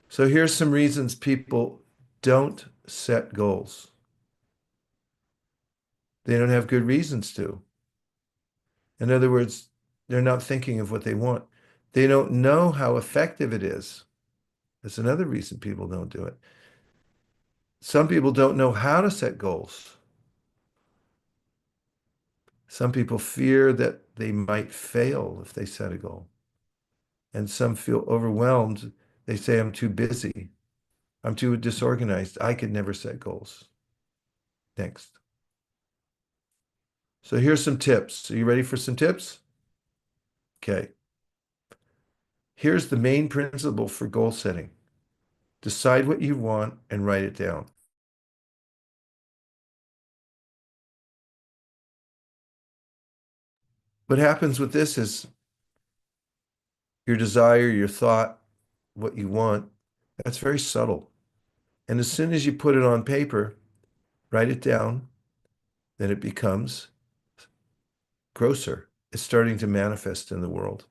Speaker 1: So here's some reasons people don't set goals. They don't have good reasons to. In other words, they're not thinking of what they want. They don't know how effective it is. That's another reason people don't do it. Some people don't know how to set goals. Some people fear that they might fail if they set a goal. And some feel overwhelmed. They say, I'm too busy. I'm too disorganized. I could never set goals. Next. So here's some tips. Are you ready for some tips? Okay. Here's the main principle for goal setting. Decide what you want and write it down. What happens with this is your desire, your thought, what you want, that's very subtle. And as soon as you put it on paper, write it down, then it becomes grosser. It's starting to manifest in the world.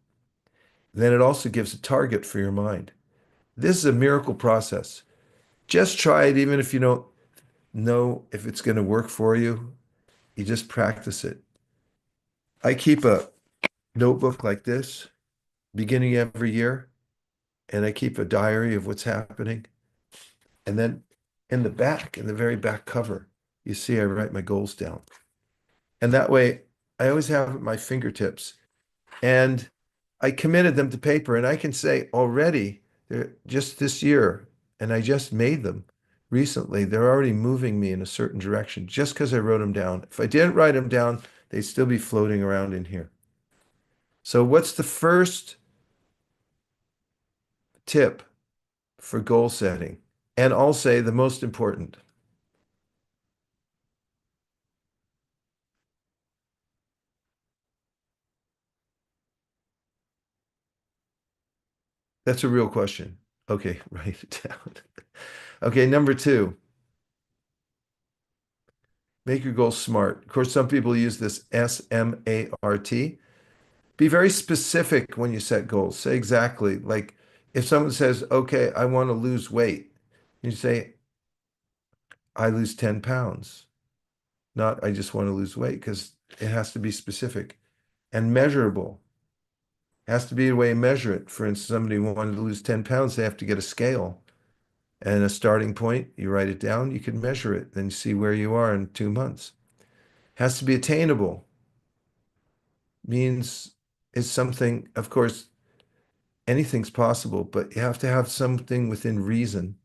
Speaker 1: Then it also gives a target for your mind. This is a miracle process. Just try it, even if you don't know if it's going to work for you. You just practice it. I keep a notebook like this, beginning every year, and I keep a diary of what's happening. And then in the back, in the very back cover, you see I write my goals down. And that way, I always have it at my fingertips. And I committed them to paper, and I can say already, they're just this year, and I just made them recently, they're already moving me in a certain direction just because I wrote them down. If I didn't write them down, they'd still be floating around in here. So what's the first tip for goal setting? And I'll say the most important. That's a real question. Okay, write it down. Okay, number two, make your goals smart. Of course, some people use this SMART. Be very specific when you set goals. Say exactly, like if someone says, okay, I want to lose weight, you say, I lose 10 pounds, not I just want to lose weight, because it has to be specific and measurable. It has to be a way to measure it. For instance, somebody who wanted to lose 10 pounds, they have to get a scale and a starting point. You write it down, you can measure it, then you see where you are in 2 months. It has to be attainable. Means it's something, of course, anything's possible, but you have to have something within reason.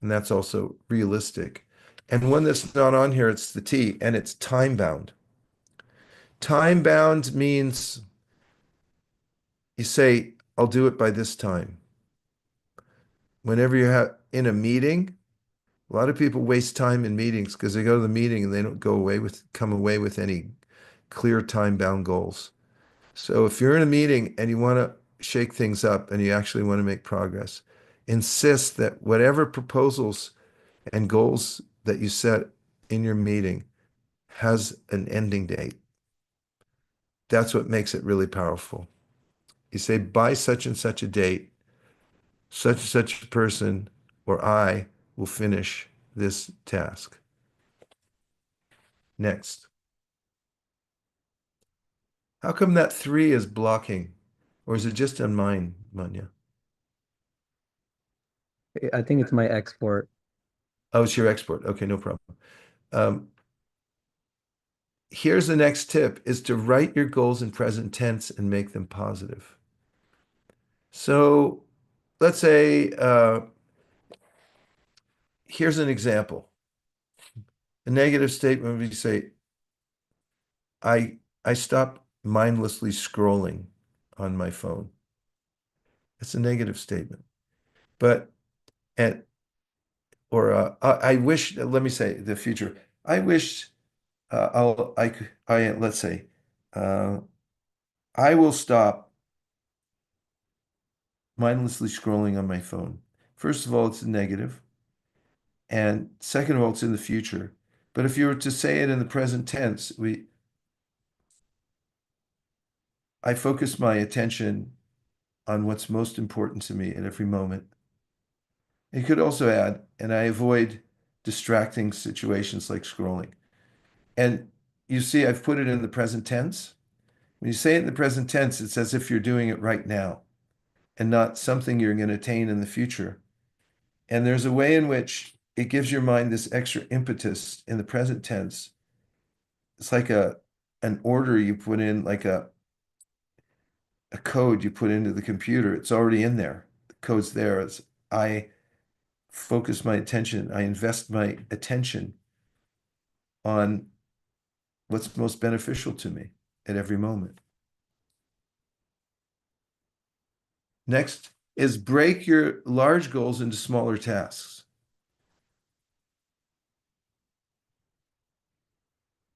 Speaker 1: And that's also realistic. And one that's not on here, it's the T, and it's time bound. Time bound means you say, I'll do it by this time. Whenever you're in a meeting, a lot of people waste time in meetings because they go to the meeting and they don't come away with any clear time bound goals. So if you're in a meeting and you want to shake things up and you actually want to make progress, insist that whatever proposals and goals that you set in your meeting has an ending date. That's what makes it really powerful. You say, by such and such a date, such and such a person or I will finish this task. Next. How come that 3 is blocking? Or is it just on mine, Manya?
Speaker 3: I think it's my export.
Speaker 1: Oh, it's your export. Okay, no problem. Um, Here's the next tip is to write your goals in present tense and make them positive. So let's say, here's an example. A negative statement would be say, I stopped mindlessly scrolling on my phone. It's a negative statement. But, and, or I wish, let me say the future. I wish let's say, uh, I will stop mindlessly scrolling on my phone. First of all, it's a negative. And second of all, it's in the future. But if you were to say it in the present tense, I focus my attention on what's most important to me at every moment. You could also add, and I avoid distracting situations like scrolling. And you see, I've put it in the present tense. When you say it in the present tense, it's as if you're doing it right now and not something you're going to attain in the future. And there's a way in which it gives your mind this extra impetus in the present tense. It's like an order you put in, like a code you put into the computer. It's already in there. The code's there. It's I focus my attention, I invest my attention on what's most beneficial to me at every moment. Next is break your large goals into smaller tasks.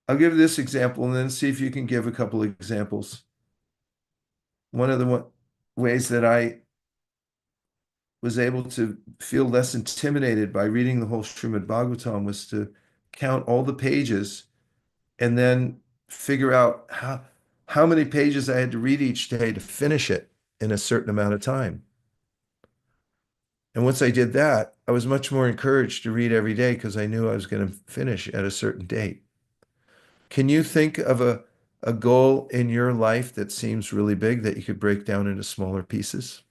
Speaker 1: I'll give this example and then see if you can give a couple of examples. One of the ways that I was able to feel less intimidated by reading the whole Srimad Bhagavatam was to count all the pages and then figure out how many pages I had to read each day to finish it in a certain amount of time. And once I did that, I was much more encouraged to read every day because I knew I was going to finish at a certain date. Can you think of a goal in your life that seems really big that you could break down into smaller pieces?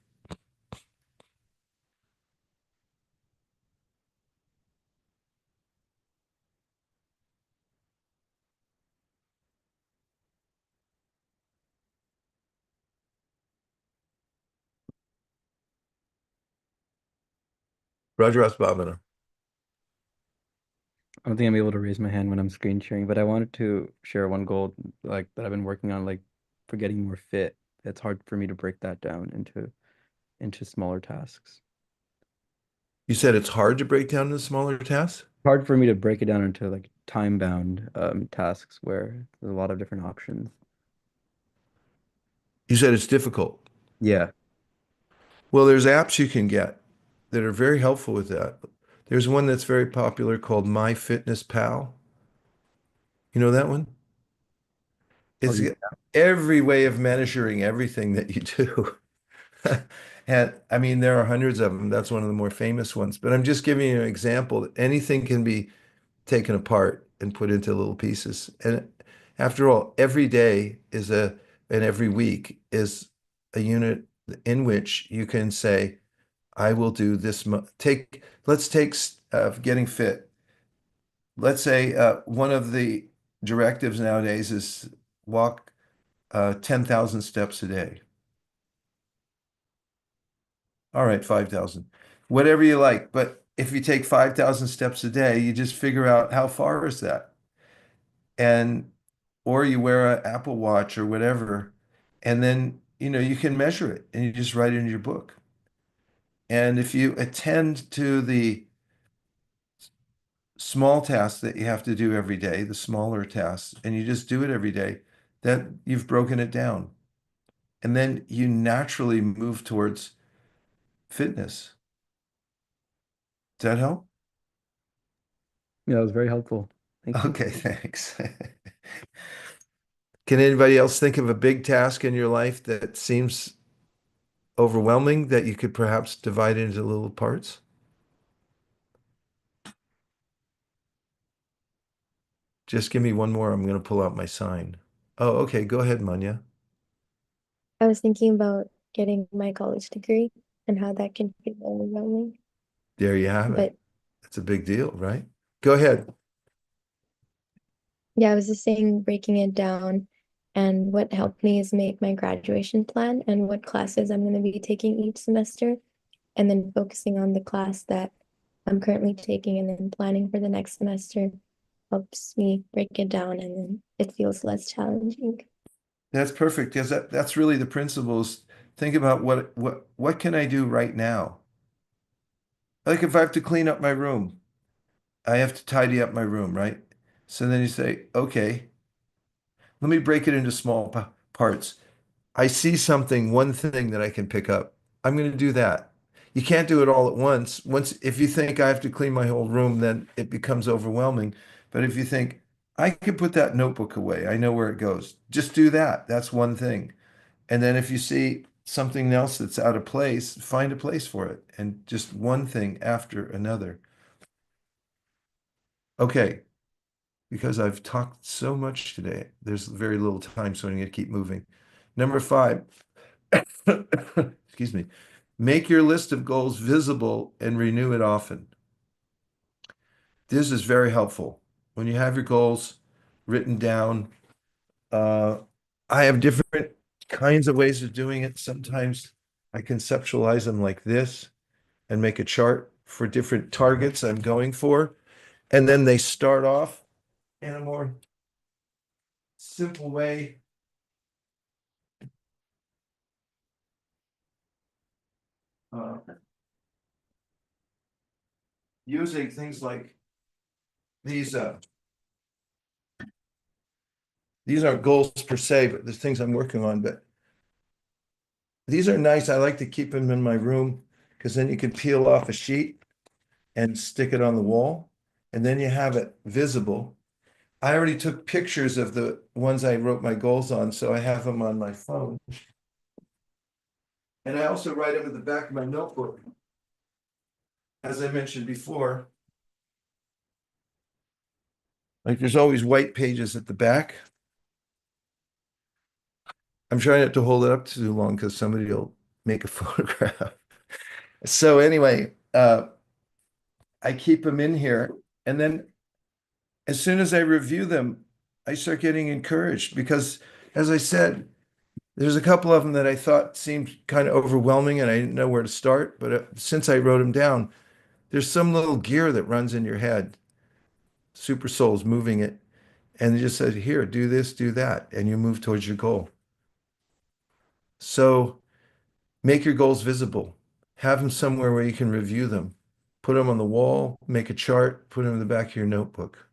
Speaker 1: Rajaras Bhavana.
Speaker 3: I don't think I'm able to raise my hand when I'm screen sharing, but I wanted to share one goal like that I've been working on, like for getting more fit. It's hard for me to break that down into smaller tasks.
Speaker 1: You said it's hard to break down into smaller tasks?
Speaker 3: Hard for me to break it down into like time-bound tasks where there's a lot of different options.
Speaker 1: You said it's difficult.
Speaker 3: Yeah.
Speaker 1: Well, there's apps you can get that are very helpful with that. There's one that's very popular called MyFitnessPal. You know that one?
Speaker 3: Oh,
Speaker 1: It's
Speaker 3: yeah.
Speaker 1: every way of measuring everything that you do. And I mean, there are hundreds of them. That's one of the more famous ones. But I'm just giving you an example that anything can be taken apart and put into little pieces. And after all, every day and every week is a unit in which you can say, I will do this. Let's take getting fit. Let's say one of the directives nowadays is walk 10,000 steps a day. All right, 5,000. Whatever you like. But if you take 5,000 steps a day, you just figure out how far is that. And or you wear an Apple Watch or whatever, and then you can measure it and you just write it in your book. And if you attend to the small tasks that you have to do every day, the smaller tasks, and you just do it every day, then you've broken it down. And then you naturally move towards fitness. Does that help?
Speaker 3: Yeah, that was very helpful. Thank you.
Speaker 1: Okay, thanks. Can anybody else think of a big task in your life that seems overwhelming that you could perhaps divide into little parts? Just give me one more. I'm going to pull out my sign. Oh, okay. Go ahead, Manya.
Speaker 5: I was thinking about getting my college degree and how that can feel overwhelming.
Speaker 1: There you have it.
Speaker 5: But
Speaker 1: It's a big deal, right? Go ahead.
Speaker 5: yeah, I was just saying breaking it down. And what helped me is make my graduation plan and what classes I'm going to be taking each semester, and then focusing on the class that I'm currently taking and then planning for the next semester helps me break it down and then it feels less challenging.
Speaker 1: That's perfect because that's really the principles. Think about what can I do right now? Like if I have to clean up my room, I have to tidy up my room, right? So then you say, okay, let me break it into small parts. I see something, one thing that I can pick up. I'm going to do that. You can't do it all at once. If you think I have to clean my whole room, then it becomes overwhelming. But if you think I could put that notebook away, I know where it goes. Just do that. That's one thing. And then if you see something else that's out of place, find a place for it. And just one thing after another. Okay. Because I've talked so much today, there's very little time, so I'm going to keep moving. Number 5, excuse me. Make your list of goals visible and renew it often. This is very helpful. When you have your goals written down, uh, I have different kinds of ways of doing it. Sometimes I conceptualize them like this and make a chart for different targets I'm going for. And then they start off in a more simple way. Using things like these aren't goals per se, but there's things I'm working on. But these are nice. I like to keep them in my room because then you can peel off a sheet and stick it on the wall, and then you have it visible. I already took pictures of the ones I wrote my goals on, so I have them on my phone. And I also write them at the back of my notebook. As I mentioned before, like there's always white pages at the back. I'm trying not to hold it up too long because somebody will make a photograph. So anyway, I keep them in here, and then as soon as I review them, I start getting encouraged because, as I said, there's a couple of them that I thought seemed kind of overwhelming and I didn't know where to start. But since I wrote them down, there's some little gear that runs in your head. Super Soul's moving it. And they just said, here, do this, do that. And you move towards your goal. So make your goals visible. Have them somewhere where you can review them. Put them on the wall, make a chart, put them in the back of your notebook.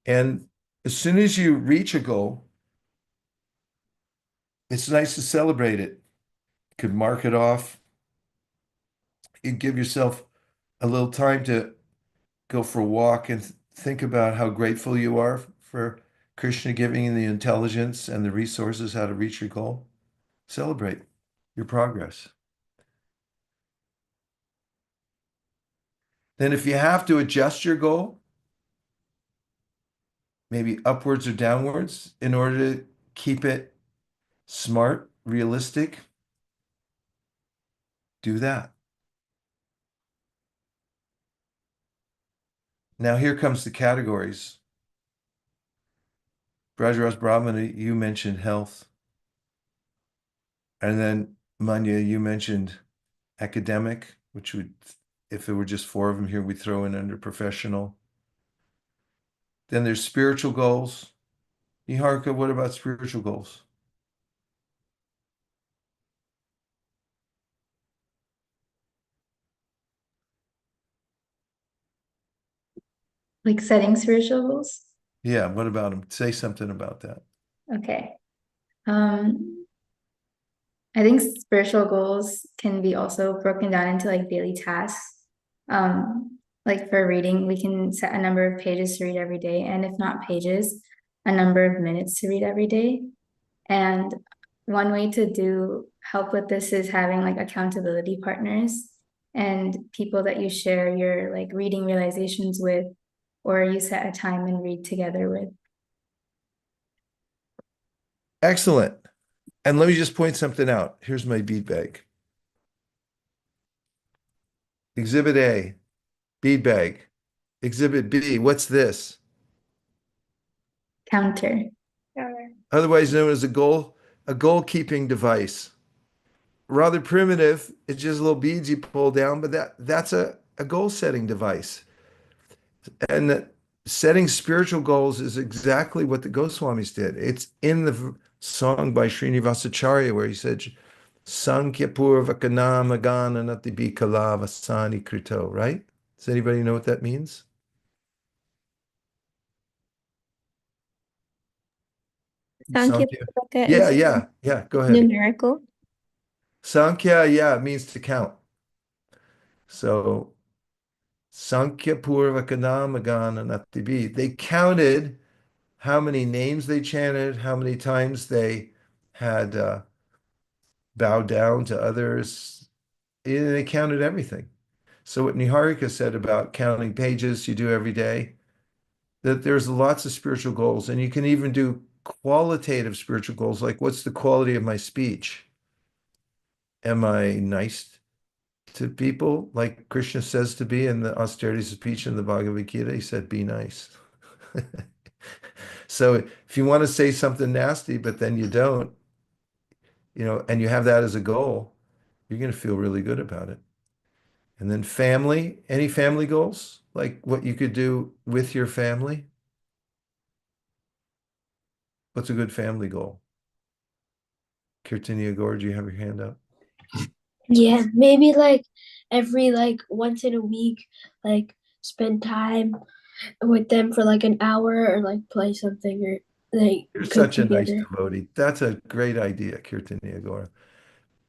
Speaker 1: And as soon as you reach a goal, it's nice to celebrate it. You could mark it off. You give yourself a little time to go for a walk and think about how grateful you are for Krishna giving you the intelligence and the resources how to reach your goal. Celebrate your progress. Then if you have to adjust your goal, maybe upwards or downwards, in order to keep it smart, realistic, do that. Now here comes the categories. Brajaras Brahmana, you mentioned health. And then Manya, you mentioned academic, which would, if there were just four of them here, we'd throw in under professional. Then there's spiritual goals. Niharika, what about spiritual goals?
Speaker 2: Like setting spiritual goals?
Speaker 1: Yeah, what about them? Say something about that.
Speaker 2: Okay. I think spiritual goals can be also broken down into like daily tasks. Like for reading, we can set a number of pages to read every day, and if not pages, a number of minutes to read every day. And one way to do help with this is having like accountability partners and people that you share your like reading realizations with, or you set a time and read together with.
Speaker 1: Excellent. And let me just point something out. Here's my bead bag. Exhibit A, bead bag. Exhibit B, what's this?
Speaker 2: Counter.
Speaker 1: Otherwise known as a goal-keeping device. Rather primitive. It's just little beads you pull down, but that's a goal-setting device. And setting spiritual goals is exactly what the Goswamis did. It's in the song by Srinivasacharya where he said, Sankhya Purvakana Magana Nati Kala Vasani Krito, right? Does anybody know what that means?
Speaker 12: Sankhya
Speaker 1: Sankhya.
Speaker 12: Purvaka
Speaker 1: Yeah,
Speaker 12: is
Speaker 1: yeah. Go ahead.
Speaker 12: numerical.
Speaker 1: Sankhya, yeah, it means to count. So Sankhya Purvakana Magana Nati. They counted how many names they chanted, how many times they had bowed down to others. They counted everything. So what Niharika said about counting pages you do every day, that there's lots of spiritual goals, and you can even do qualitative spiritual goals, like what's the quality of my speech? Am I nice to people like Krishna says to be in the austerity speech in the Bhagavad Gita? He said, be nice. So if you want to say something nasty, but then you don't, and you have that as a goal, you're going to feel really good about it. And then family, any family goals? Like what you could do with your family? What's a good family goal? Kirtania Gaur, do you have your hand up?
Speaker 6: Yeah, maybe like every like once in a week, like spend time with them for like an hour or like play something or like
Speaker 1: You're
Speaker 6: cook
Speaker 1: such a nice
Speaker 6: together.
Speaker 1: devotee. That's a great idea, Kirtania Gaur.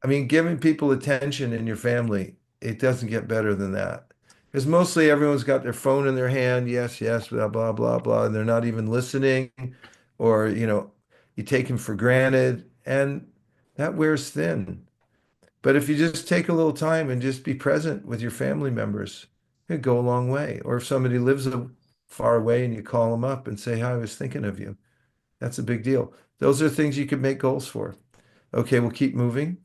Speaker 1: I mean, giving people attention in your family, it doesn't get better than that. Because mostly everyone's got their phone in their hand, yes, yes, blah, blah, blah, blah, and they're not even listening, or, you take them for granted, and that wears thin. But if you just take a little time and just be present with your family members, it go a long way. Or if somebody lives far away and you call them up and say, hi, I was thinking of you. That's a big deal. Those are things you could make goals for. Okay, we'll keep moving.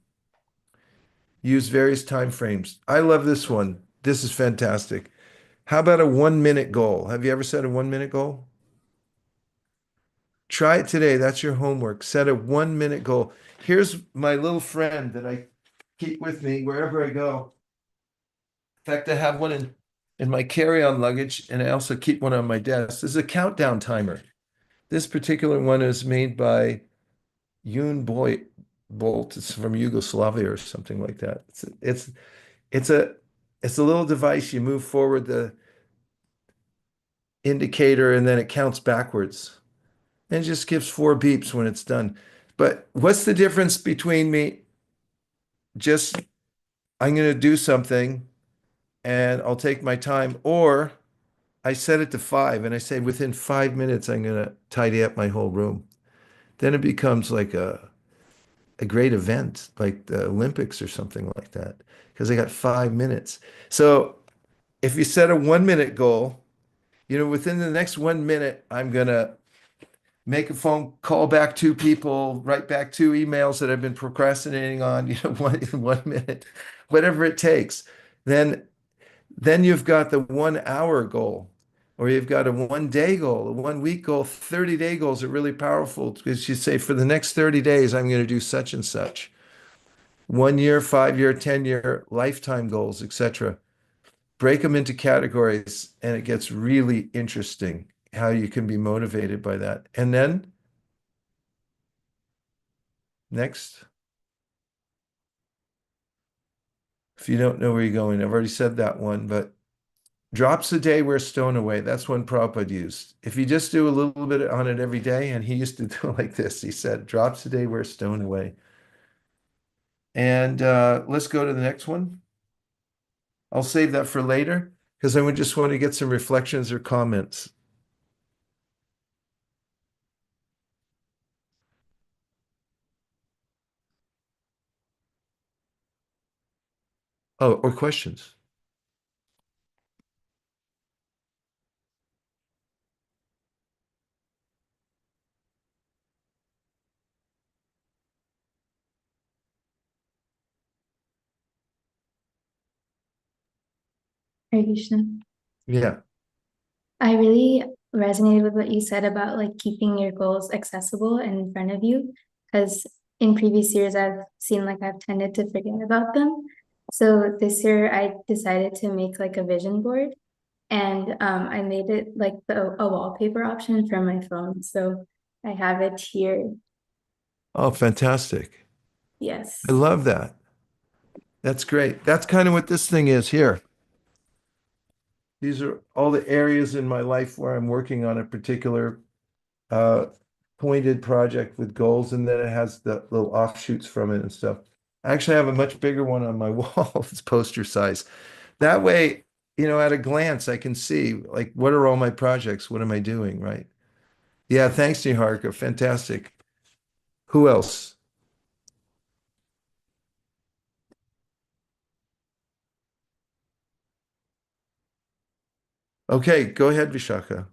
Speaker 1: Use various time frames. I love this one. This is fantastic. How about a 1 minute goal? Have you ever set a 1 minute goal? Try it today. That's your homework. Set a 1 minute goal. Here's my little friend that I keep with me wherever I go. In fact, I have one in my carry-on luggage, and I also keep one on my desk. This is a countdown timer. This particular one is made by Yoon Bolt. It's from Yugoslavia or something like that. It's a it's a little device. You move forward the indicator, and then it counts backwards, and it just gives 4 beeps when it's done. But what's the difference between me just I'm going to do something and I'll take my time, or I set it to 5 and I say within 5 minutes I'm going to tidy up my whole room. Then it becomes like a great event, like the Olympics or something like that, because I got 5 minutes. So if you set a 1 minute goal, within the next 1 minute, I'm going to make a phone call back 2 people, write back 2 emails that I've been procrastinating on, in 1 minute, whatever it takes. Then you've got the 1 hour goal, or you've got a 1 day goal, a 1 week goal. 30-day goals are really powerful because you say, for the next 30 days, I'm going to do such and such. 1 year, 5 year, 10-year, lifetime goals, etc. Break them into categories, and it gets really interesting how you can be motivated by that. And then next, if you don't know where you're going, I've already said that one, but drops a day wear stone away. That's one Prabhupada used. If you just do a little bit on it every day, and he used to do it like this, he said, drops a day wear stone away. And let's go to the next one. I'll save that for later because I would just want to get some reflections or comments. Oh, or questions.
Speaker 2: Hare Krishna.
Speaker 1: Yeah.
Speaker 2: I really resonated with what you said about like keeping your goals accessible and in front of you, because in previous years I've seen like I've tended to forget about them. So this year I decided to make like a vision board, and I made it like a wallpaper option for my phone. So I have it here.
Speaker 1: Oh, fantastic.
Speaker 2: Yes.
Speaker 1: I love that. That's great. That's kind of what this thing is here. These are all the areas in my life where I'm working on a particular uh, pointed project with goals, and then it has the little offshoots from it and stuff. I actually have a much bigger one on my wall. It's poster size. That way, at a glance, I can see like what are all my projects? What am I doing? Right. Yeah, thanks, Niharika. Fantastic. Who else? Okay, go ahead, Vishaka.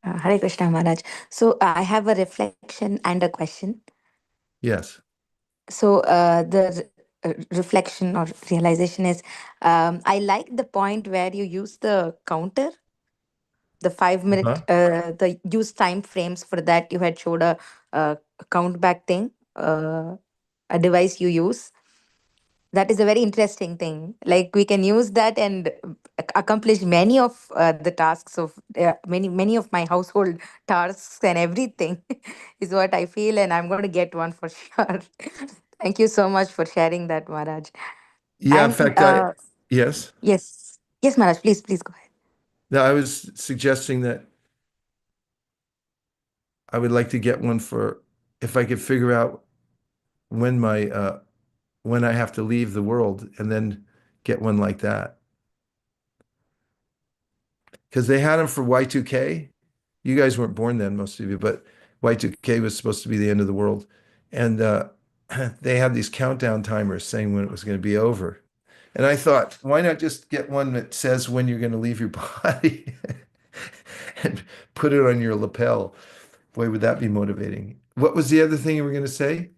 Speaker 13: Hare Krishna Maharaj. So I have a reflection and a question.
Speaker 1: Yes.
Speaker 13: So the reflection or realization is, I like the point where you use the counter, the 5 minute,
Speaker 1: Uh-huh.
Speaker 13: the use time frames for that. You had showed a count back thing, a device you use. That is a very interesting thing. Like we can use that and accomplish many of the tasks of many of my household tasks and everything is what I feel, and I'm going to get one for sure. Thank you so much for sharing that, Maharaj.
Speaker 1: Yeah, in
Speaker 13: And
Speaker 1: fact, yes.
Speaker 13: yes, yes, Maharaj, please go ahead.
Speaker 1: Now, I was suggesting that I would like to get one for if I could figure out when my when I have to leave the world and then get one like that. Because they had them for Y2K. You guys weren't born then, most of you, but Y2K was supposed to be the end of the world. And they had these countdown timers saying when it was going to be over. And I thought, why not just get one that says when you're going to leave your body and put it on your lapel? Boy, would that be motivating. What was the other thing you were going to say?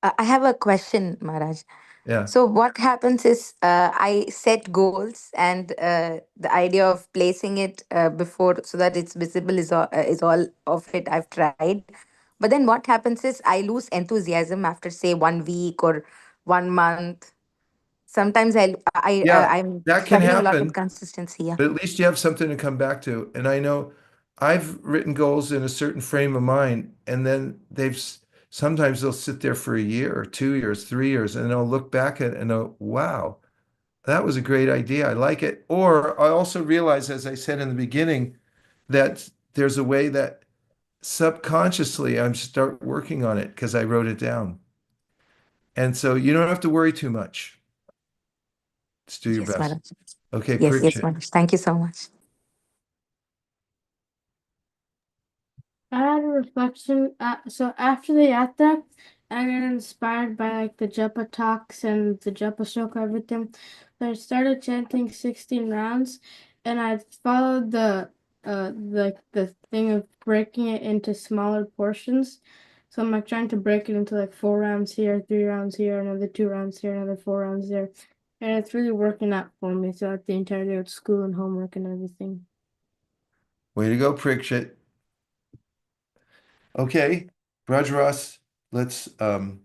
Speaker 13: I have a question, Maharaj.
Speaker 1: Yeah.
Speaker 13: So what happens is I set goals, and the idea of placing it before so that it's visible is all of it I've tried. But then what happens is I lose enthusiasm after say 1 week or 1 month. Sometimes
Speaker 1: Yeah,
Speaker 13: I'm
Speaker 1: that can
Speaker 13: struggling a lot with
Speaker 1: happen.
Speaker 13: consistency. Yeah.
Speaker 1: But at least you have something to come back to. And I know I've written goals in a certain frame of mind, and then sometimes they'll sit there for a year or 2 years, 3 years, and I'll look back at it and go, wow, that was a great idea. I like it. Or I also realize, as I said in the beginning, that there's a way that subconsciously I'm start working on it because I wrote it down. And so you don't have to worry too much. Just do your
Speaker 13: Yes,
Speaker 1: best.
Speaker 13: Maharaj.
Speaker 1: Okay,
Speaker 13: Yes,
Speaker 1: Parikshit.
Speaker 13: Maharaj. Thank you so much.
Speaker 6: I had a reflection. So after the yatra, I got inspired by like the japa talks and the japa sloka, everything. So I started chanting 16 rounds, and I followed the thing of breaking it into smaller portions. So I'm like trying to break it into like 4 rounds here, 3 rounds here, another 2 rounds here, another 4 rounds there, and it's really working out for me. So like the entire day with school and homework and everything.
Speaker 1: Way to go, Parikshit. Okay, Rajras, let's go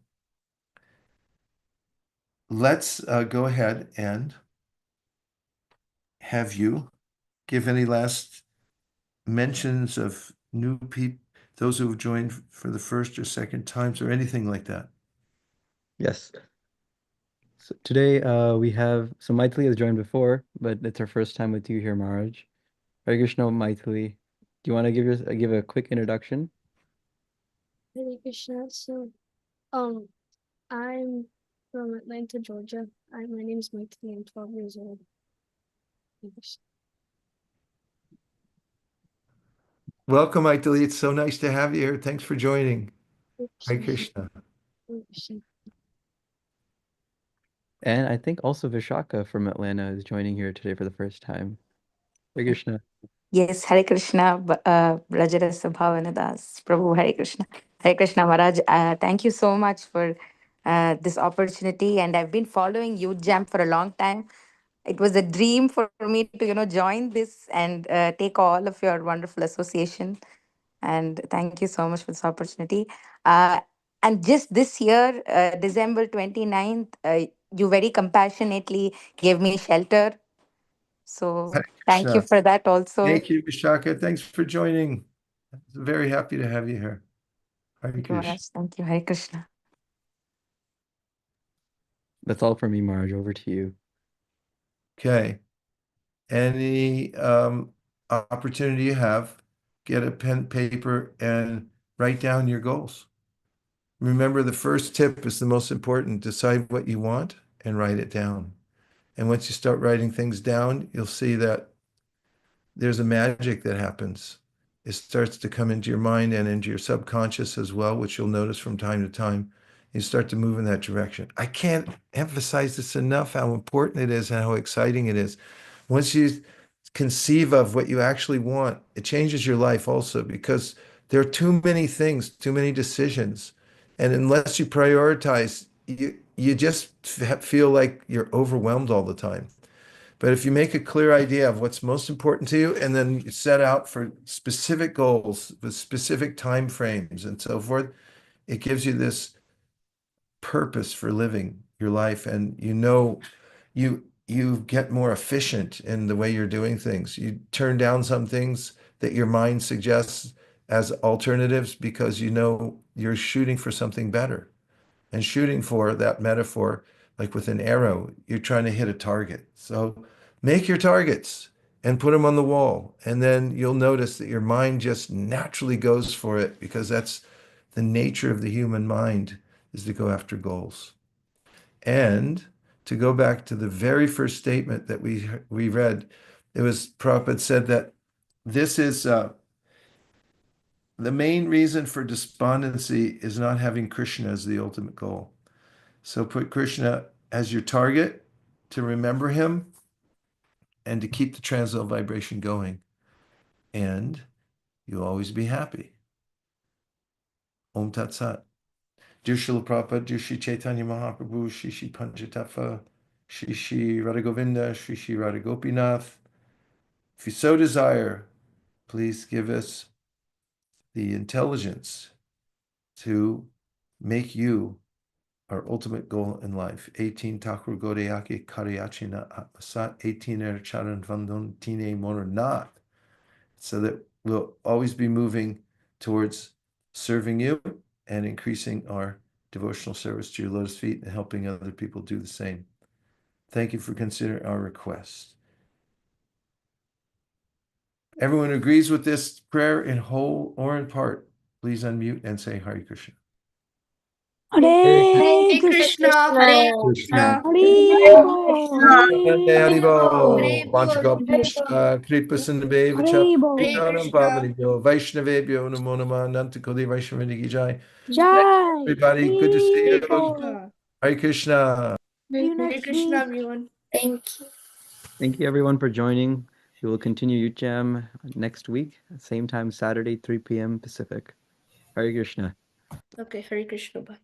Speaker 1: ahead and have you give any last mentions of new people, those who have joined for the first or second times or anything like that.
Speaker 3: Yes. So today we have so Maithili has joined before, but it's our first time with you here, Maharaj. Hare Krishna, Maithili. Do you want to give a quick introduction?
Speaker 15: Hare Krishna. Um, I'm from Atlanta, Georgia. My name is Maithili. I'm 12 years old. Hare Krishna.
Speaker 1: Welcome, Aitali. It's so nice to have you here. Thanks for joining.
Speaker 15: Hare
Speaker 1: Hare
Speaker 15: Krishna.
Speaker 1: Krishna.
Speaker 15: Hare Krishna.
Speaker 3: And I think also Vishaka from Atlanta is joining here today for the first time. Hare Krishna.
Speaker 13: Yes, Hare Krishna, Brajarasa Bhavanadas, Prabhu Hare Krishna. Hare Krishna Maharaj, thank you so much for this opportunity. And I've been following Youth Jam for a long time. It was a dream for me to, join this and take all of your wonderful association. And thank you so much for this opportunity. Uh, and just this year, December 29th, you very compassionately gave me shelter. So
Speaker 1: Hare
Speaker 13: thank you
Speaker 1: Krishna.
Speaker 13: for that also.
Speaker 1: Thank you, Vishaka. Thanks for joining. Very happy to have you here. Hare
Speaker 13: Thank you,
Speaker 1: Krishna.
Speaker 13: Maharaj. Thank you, Hare Krishna.
Speaker 3: That's all from me, Maharaj. Over to you.
Speaker 1: Okay. Any opportunity you have, get a pen, paper, and write down your goals. Remember, the first tip is the most important. Decide what you want and write it down. And once you start writing things down, you'll see that there's a magic that happens. It starts to come into your mind and into your subconscious as well, which you'll notice from time to time. You start to move in that direction. I can't emphasize this enough how important it is and how exciting it is. Once you conceive of what you actually want, it changes your life also because there are too many things, too many decisions. And unless you prioritize, you just feel like you're overwhelmed all the time. But if you make a clear idea of what's most important to you, and then you set out for specific goals with specific time frames and so forth, it gives you this purpose for living your life, and you get more efficient in the way you're doing things. You turn down some things that your mind suggests as alternatives because you know you're shooting for something better. And shooting for that metaphor, like with an arrow, you're trying to hit a target. So make your targets and put them on the wall. And then you'll notice that your mind just naturally goes for it because that's the nature of the human mind, is to go after goals. And to go back to the very first statement that we read, it was Prabhupada said that this is the main reason for despondency is not having Krishna as the ultimate goal. So put Krishna as your target, to remember him and to keep the transcendental vibration going. And you'll always be happy. Om Tat Sat. Dear Srila Prabhupada, dear Shri Chaitanya Mahaprabhu, Shri Shri Panchatattva, Shri Shri Radha Govinda, Shri Shri Radha Gopinath. If you so desire, please give us the intelligence to make you our ultimate goal in life. 18 Thakur Godeyaki Karyachina Atmasat, 18 Charan Vandon Tine Monarnath. So that we'll always be moving towards serving you and increasing our devotional service to your lotus feet and helping other people do the same. Thank you for considering our request. Everyone who agrees with this prayer in whole or in part, please unmute and say Hare Krishna.
Speaker 14: Hare
Speaker 7: Hare Krishna, Hare Krishna,
Speaker 1: Haribol, Vanchakal
Speaker 7: Hare
Speaker 1: Kripa Sindhave Charanam
Speaker 7: Krishna.
Speaker 1: Pavanibhyo, Vaishnavebhyo Namonama Nantakodi Vaishnavini Jai.
Speaker 14: Jai.
Speaker 1: Everybody, good to see you.
Speaker 14: Hare
Speaker 1: Hare Krishna.
Speaker 7: Hare Krishna, everyone.
Speaker 10: Thank you.
Speaker 3: Thank you everyone for joining. We will continue Youth Jam next week, same time Saturday, 3 p.m. Pacific. Hare Krishna.
Speaker 7: Okay, Hare Krishna. Bye.